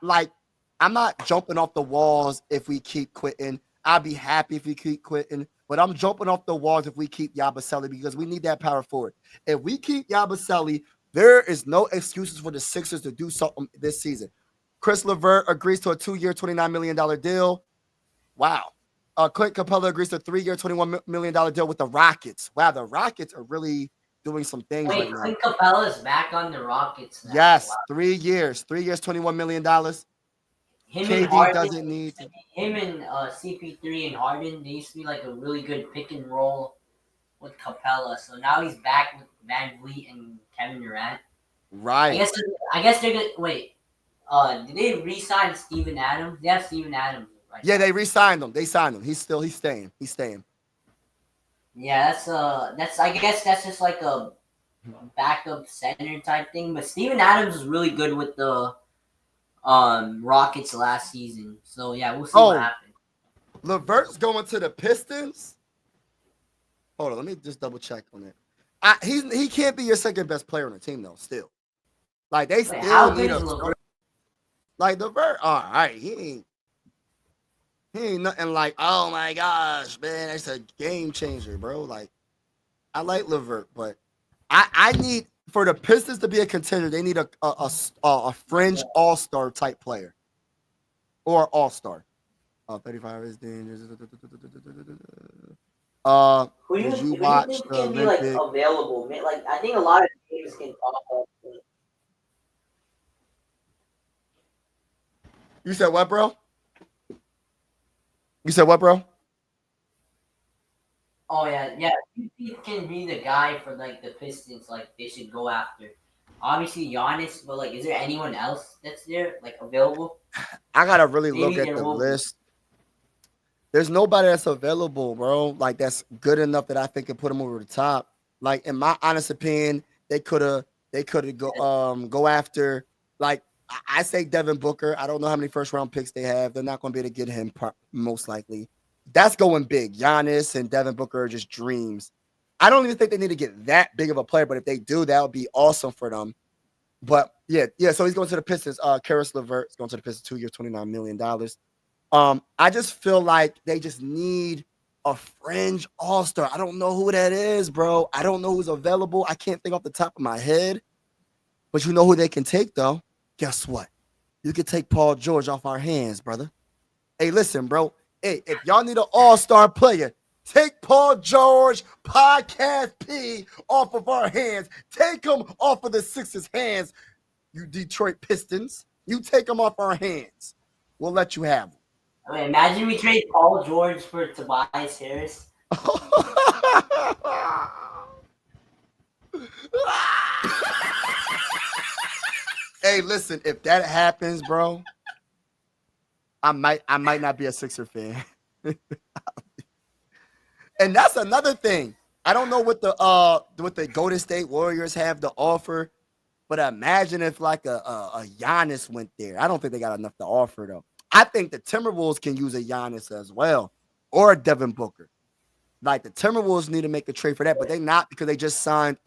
jumping off the walls if we keep quitting. I'll be happy if we keep quitting. But I'm jumping off the walls if we keep Yabusele because we need that power forward. If we keep Yabusele, there is no excuses for the Sixers to do something this season. Chris LeVert agrees to a 2-year, $29 million deal. Wow. Clint Capella agrees to a 3-year, $21 million deal with the Rockets. Wow, the Rockets are really doing some things right now. Clint Capella's back on the Rockets now. Yes, wow. 3 years. 3 years, $21 million. KD doesn't need to. Him and CP3 and Harden, they used to be like a really good pick and roll with Capella. So now he's back with Van Vliet and Kevin Durant. Right. I guess they're gonna wait. Did they re-sign Steven Adams? They have Steven Adams. Right yeah, they re-signed him. They signed him. He's staying. He's staying. Yeah, that's I guess that's just like a backup center type thing. But Steven Adams was really good with the Rockets last season. So yeah, we'll see what happens. LeVert's going to the Pistons. Hold on, let me just double check on it. He can't be your second best player on the team though. Still, like they still need a. Like LeVert, all right, he ain't nothing like, oh my gosh, man, that's a game changer, bro. Like, I like LeVert, but I need for the Pistons to be a contender, they need a fringe all-star type player or all-star. 35 is dangerous. Who did you think watch can be like available? Like, I think a lot of teams can pop up. You said what, bro? You said what, bro? Oh yeah. He can be the guy for like the Pistons. Like they should go after. Obviously Giannis, but like, is there anyone else that's there like available? I gotta really look at the list. There's nobody that's available, bro. Like that's good enough that I think can put him over the top. Like in my honest opinion, they could have go after like I say Devin Booker. I don't know how many first round picks they have. They're not going to be able to get him most likely. That's going big. Giannis and Devin Booker are just dreams. I don't even think they need to get that big of a player, but if they do, that would be awesome for them. But yeah. So he's going to the Pistons. Karis LeVert is going to the Pistons, 2 years, $29 million. I just feel like they just need a fringe all-star. I don't know who that is, bro. I don't know who's available. I can't think off the top of my head. But you know who they can take, though? Guess what? You can take Paul George off our hands, brother. Hey, listen, bro. Hey, if y'all need an all-star player, take Paul George, Podcast P, off of our hands. Take him off of the Sixers' hands, you Detroit Pistons. You take him off our hands. We'll let you have him. I mean, imagine we trade Paul George for Tobias Harris. Hey, listen, if that happens, bro, I might not be a Sixer fan. And that's another thing. I don't know what the Golden State Warriors have to offer, but imagine if like a Giannis went there. I don't think they got enough to offer though. I think the Timberwolves can use a Giannis as well, or a Devin Booker. Like the Timberwolves need to make a trade for that, but they not because they just signed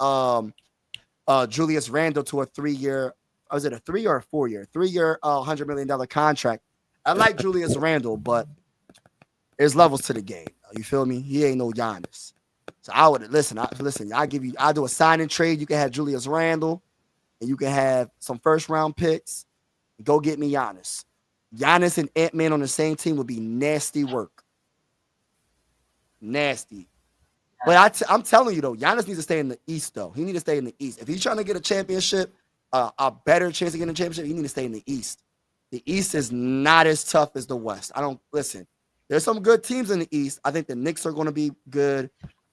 Julius Randle to a 3-year. Was it a 3 or a 4-year? 3-year, $100 million contract. I like Julius Randle, but there's levels to the game. You feel me? He ain't no Giannis. So I would listen. I'll do a sign and trade. You can have Julius Randle, and you can have some first round picks. Go get me Giannis. Giannis and Ant-Man on the same team would be nasty work. Nasty. But I'm telling you, though, Giannis needs to stay in the East, though. He needs to stay in the East. If he's trying to get a championship, a better chance of getting a championship, he needs to stay in the East. The East is not as tough as the West. Listen, there's some good teams in the East. I think the Knicks are going to be good.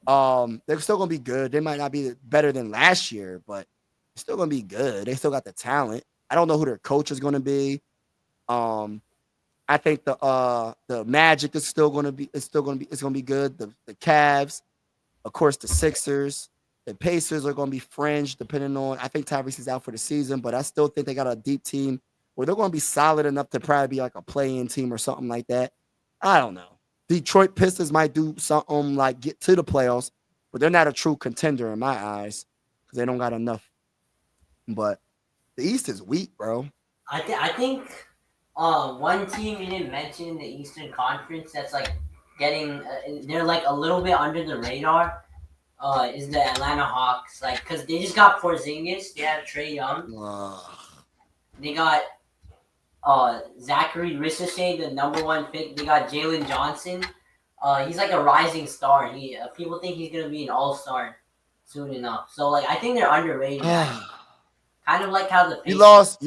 They're still going to be good. They might not be better than last year, but they're still going to be good. They still got the talent. I don't know who their coach is going to be. I think the Magic is still going to be good. The Cavs, of course, the Sixers, the Pacers are going to be fringe depending on. I think Tyrese is out for the season, but I still think they got a deep team where they're going to be solid enough to probably be like a play-in team or something like that. I don't know. Detroit Pistons might do something like get to the playoffs, but they're not a true contender in my eyes because they don't got enough. But the East is weak, bro. I think one team you didn't mention in the Eastern Conference that's like getting they're like a little bit under the radar is the Atlanta Hawks. Like because they just got Porzingis, they have Trae Young, they got Zachary Rissache, the #1 pick. They got Jalen Johnson. He's like a rising star. People think he's gonna be an all-star soon enough. So like I think they're underrated. Kind of like how the you lost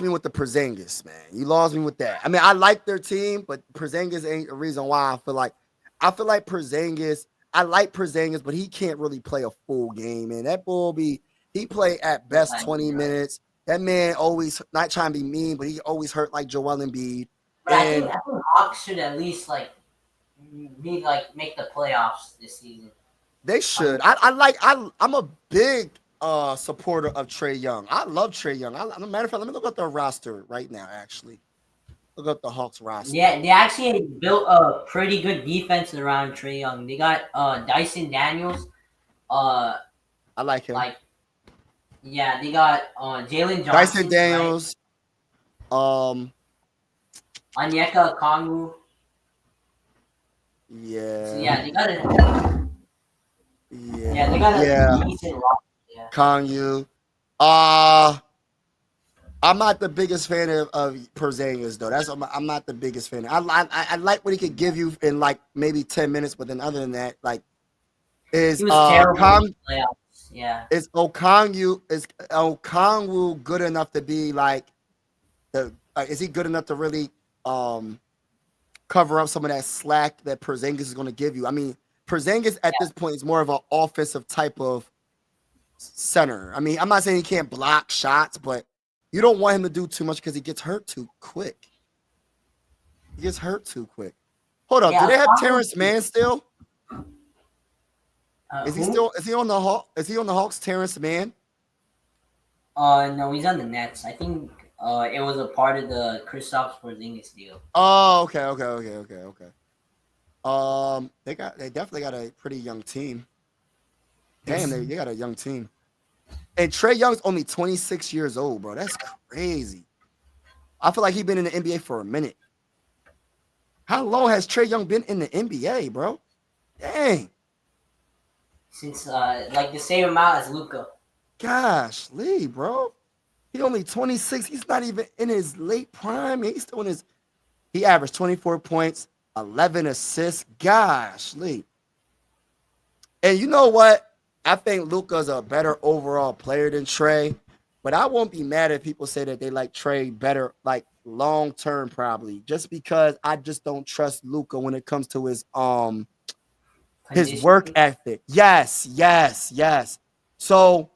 me with the Porzingis, man. You lost me with that. I mean, I like their team, but Porzingis ain't the reason why. I feel like Porzingis. I like Porzingis, but he can't really play a full game, man. That bull he play at best 20 minutes. That man always not trying to be mean, but he always hurt like Joel Embiid. But I think Hawks should at least make the playoffs this season. They should. I'm a big supporter of Trae Young. I love Trae Young. As a matter of fact, let me look at their roster right now. Actually, look up the Hawks roster. Yeah, they actually built a pretty good defense around Trae Young. They got Dyson Daniels. I like him. Yeah, they got Jalen Johnson. Dyson Daniels. Right? Onyeka Okongwu. Yeah. So yeah, they got a. Yeah, they got a decent roster. Yeah. Kongu. I'm not the biggest fan of Porzingis though. I'm not the biggest fan. I like what he could give you in like maybe 10 minutes, but then other than that, like is he was terrible in the playoffs. Yeah. Is Okongwu good enough to be like is he good enough to really cover up some of that slack that Porzingis is going to give you? I mean, Porzingis at this point is more of an offensive type of center. I mean, I'm not saying he can't block shots, but you don't want him to do too much because he gets hurt too quick. Hold up. Do they have Terrence Mann still? Is he Who? still? Is he on the Hawk? Is he on the Hawks? Terrence Mann. No, he's on the Nets. I think it was a part of the Kristaps Porzingis deal. Oh, okay. They definitely got a pretty young team. Damn, they got a young team. And Trae Young's only 26 years old, bro. That's crazy. I feel like he's been in the NBA for a minute. How long has Trae Young been in the NBA, bro? Dang. Since like the same amount as Luca. Gosh, Lee, bro. He only 26. He's not even in his late prime. He's still in his. He averaged 24 points, 11 assists. Gosh, Lee. And you know what? I think Luka's a better overall player than Trae, but I won't be mad if people say that they like Trae better, like long term, probably, just because I just don't trust Luka when it comes to his work ethic. Yes. So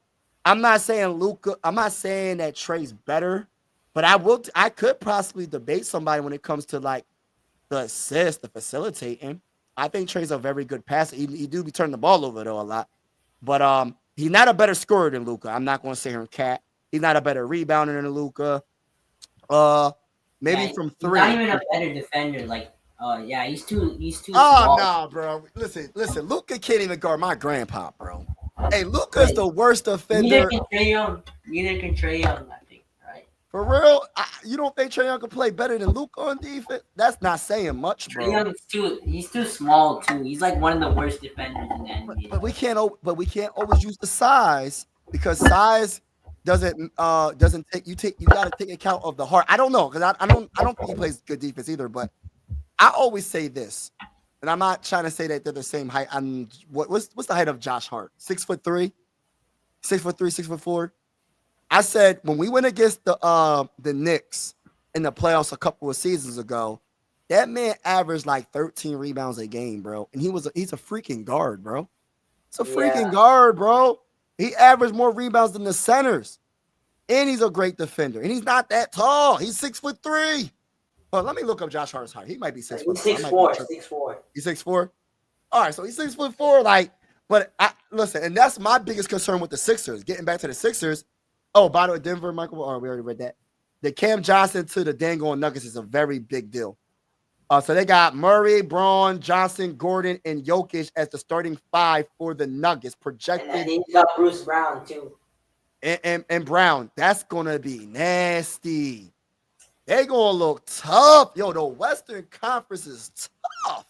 I'm not saying Luka. I'm not saying that Trae's better, but I could possibly debate somebody when it comes to like the assist, the facilitating. I think Trae's a very good passer. He do be turning the ball over though a lot. But he's not a better scorer than Luka. I'm not going to say here in cat. He's not a better rebounder than Luka. Maybe from three. He's not even a better defender. Like, he's too. Oh small. no, bro. Listen. Luka can't even guard my grandpa, bro. Hey, Luka's the worst defender. Neither can Trae Young. I think, right? For real, you don't think Trae Young can play better than Luka on defense? That's not saying much, bro. Trae Young he's too small too. He's like one of the worst defenders in the NBA. But we can't always use the size because size doesn't take you got to take account of the heart. I don't know because I don't think he plays good defense either. But I always say this, and I'm not trying to say that they're the same height. What's the height of Josh Hart? 6'3", 6'4". I said when we went against the Knicks in the playoffs a couple of seasons ago, that man averaged like 13 rebounds a game, bro. And he's a freaking guard, bro. It's a freaking guard, bro. He averaged more rebounds than the centers. And he's a great defender. And he's not that tall. He's 6'3". Oh, let me look up Josh Hart's height. He might be 6'4". He's 6'4". He's 6'4". All right, so he's 6'4". Like, but listen, and that's my biggest concern with the Sixers. Getting back to the Sixers. Oh, by the way, Denver, Michael. Oh, we already read that. The Cam Johnson to the dang-on Nuggets is a very big deal. So they got Murray, Braun, Johnson, Gordon, and Jokic as the starting five for the Nuggets. Projected. And then you got Bruce Brown too. And Brown. That's gonna be nasty. They gonna look tough. Yo, the Western Conference is tough.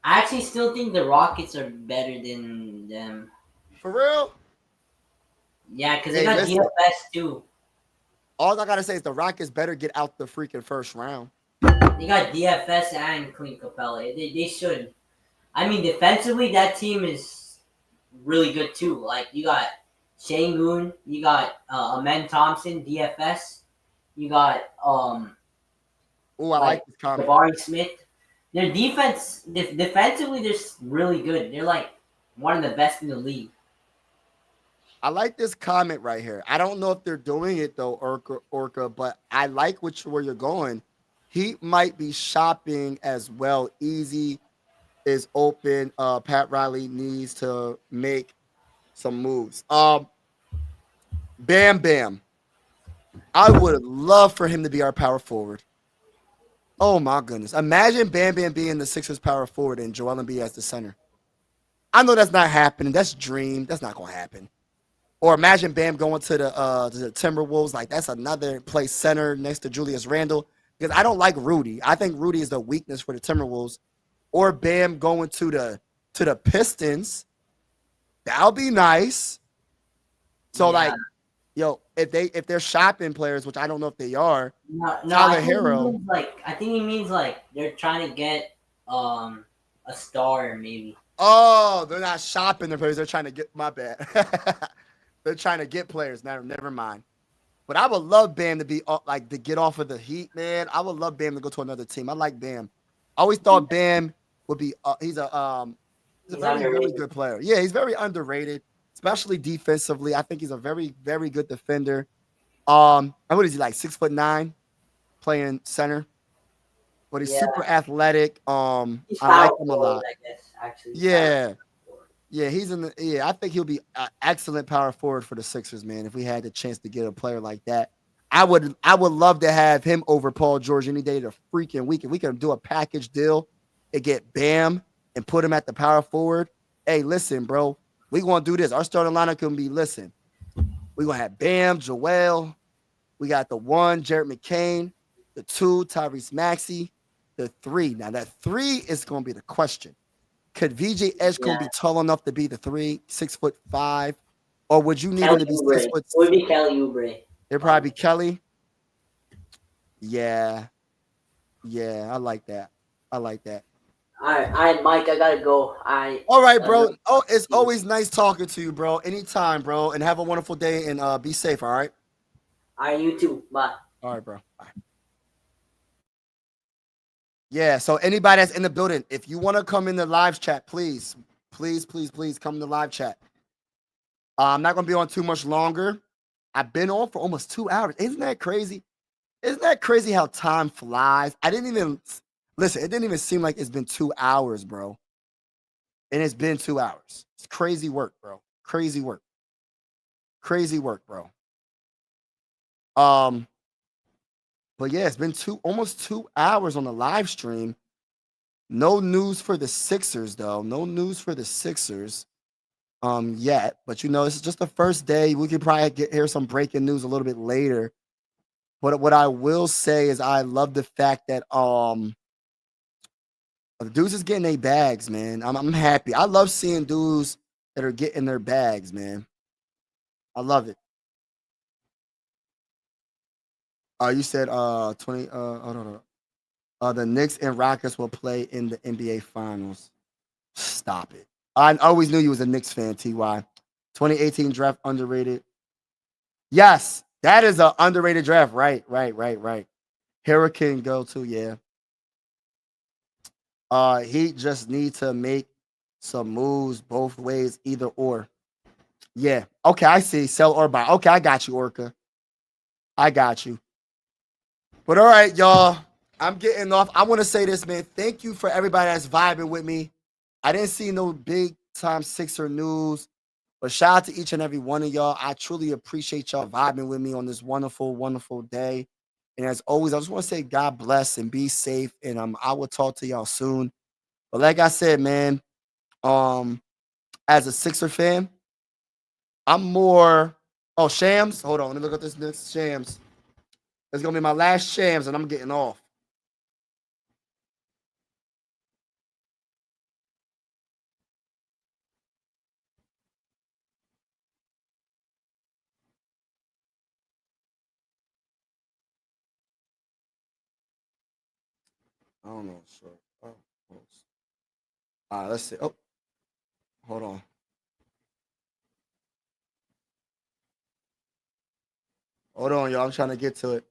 I actually still think the Rockets are better than them. For real? Yeah, because they got DFS too. All I gotta say is the Rockets better get out the freaking first round. They got DFS and Clint Capella. They should. I mean, defensively, that team is really good too. Like you got Şengün, you got Amen Thompson, DFS. You got I like this comment. Jabari Smith. Their defense, defensively, they're really good. They're like one of the best in the league. I like this comment right here. I don't know if they're doing it though, Orca, but I like where you're going. He might be shopping as well. Easy is open. Pat Riley needs to make some moves. Bam. I would love for him to be our power forward. Oh my goodness. Imagine Bam being the Sixers power forward and Joel Embiid as the center. I know that's not happening. That's dream. That's not going to happen. Or imagine Bam going to the Timberwolves. Like that's another place center next to Julius Randle. Because I don't like Rudy. I think Rudy is the weakness for the Timberwolves. Or Bam going to the Pistons. That'll be nice. So like, yo, if they're shopping players, which I don't know if they are, Tyler Hero. I think he means like they're trying to get a star maybe. Oh, they're not shopping the players. They're trying to get my bad. They're trying to get players. Never mind. But I would love Bam to be to get off of the Heat, man. I would love Bam to go to another team. I like Bam. I always thought Bam would be. He's a very good player. Yeah, he's very underrated, especially defensively. I think he's a very, very good defender. And what is he like? 6'9", playing center, but he's super athletic. I like him a lot. I guess, actually. Yeah. Yeah, he's in the. Yeah, I think he'll be an excellent power forward for the Sixers, man. If we had the chance to get a player like that, I would love to have him over Paul George any day of the freaking week. If we can do a package deal and get Bam and put him at the power forward. Hey, listen, bro, we gonna do this. Our starting lineup can be. Listen, we gonna have Bam, Joel. We got the 1, Jared McCain, the 2, Tyrese Maxey, the 3. Now that 3 is gonna be the question. Could VJ Edgecombe be tall enough to be the 3, 6'5", or would you need him to be 6 foot? It would be Kelly Oubre. It'd probably be Kelly. Yeah, I like that. All right, Mike, I gotta go. All right, bro. Oh, it's always nice talking to you, bro. Anytime, bro, and have a wonderful day and be safe. All right. All right, you too. Bye. All right, bro. Bye. Yeah, so anybody that's in the building, if you want to come in the live chat, please come in the live chat. I'm not going to be on too much longer. I've been on for almost 2 hours. Isn't that crazy? Isn't that crazy how time flies? It didn't even seem like it's been 2 hours, bro. And it's been 2 hours. It's crazy work, bro. Crazy work, bro. But yeah, it's been almost 2 hours on the live stream. No news for the Sixers, though. No news for the Sixers yet. But this is just the first day. We could probably hear some breaking news a little bit later. But what I will say is I love the fact that the dudes is getting their bags, man. I'm happy. I love seeing dudes that are getting their bags, man. I love it. You said 20. Hold on. The Knicks and Rockets will play in the NBA Finals. Stop it. I always knew you was a Knicks fan, TY. 2018 draft underrated. Yes, that is an underrated draft. Right. Hurricane go to, yeah. He just need to make some moves both ways, either or. Yeah. Okay, I see. Sell or buy. Okay, I got you, Orca. I got you. But all right, y'all. I'm getting off. I want to say this, man. Thank you for everybody that's vibing with me. I didn't see no big time Sixer news, but shout out to each and every one of y'all. I truly appreciate y'all vibing with me on this wonderful, wonderful day. And as always, I just want to say God bless and be safe. And I will talk to y'all soon. But like I said, man, as a Sixer fan, I'm more. Oh, Shams. Hold on. Let me look at this next Shams. It's going to be my last Shams, and I'm getting off. I don't know. Sure. Oh, close. All right, let's see. Oh, hold on. Hold on, y'all. I'm trying to get to it.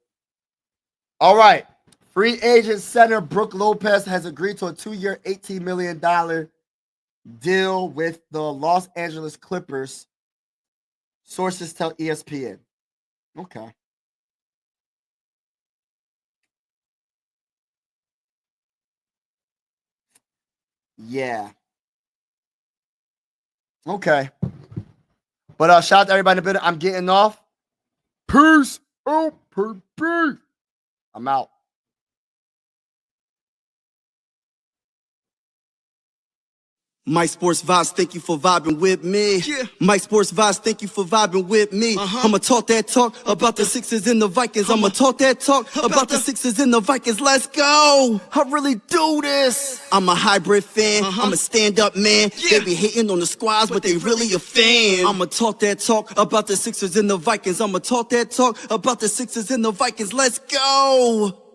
All right. Free agent center Brook Lopez has agreed to a 2-year, $18 million deal with the Los Angeles Clippers. Sources tell ESPN. Okay. Yeah. Okay. But shout out to everybody in the building. I'm getting off. Peace. Oh, peace. I'm out. Mike Sports Vibes, thank you for vibing with me. Yeah. Mike Sports Vibes, thank you for vibing with me. I'ma talk that talk about the Sixers and the Vikings. I'ma talk that talk about the Sixers and the Vikings. Let's go. I really do this. I'm a hybrid fan. I'm a stand-up man. Yeah. They be hating on the squads, but they really a fan. I'ma talk that talk about the Sixers and the Vikings. I'ma talk that talk about the Sixers and the Vikings. Let's go.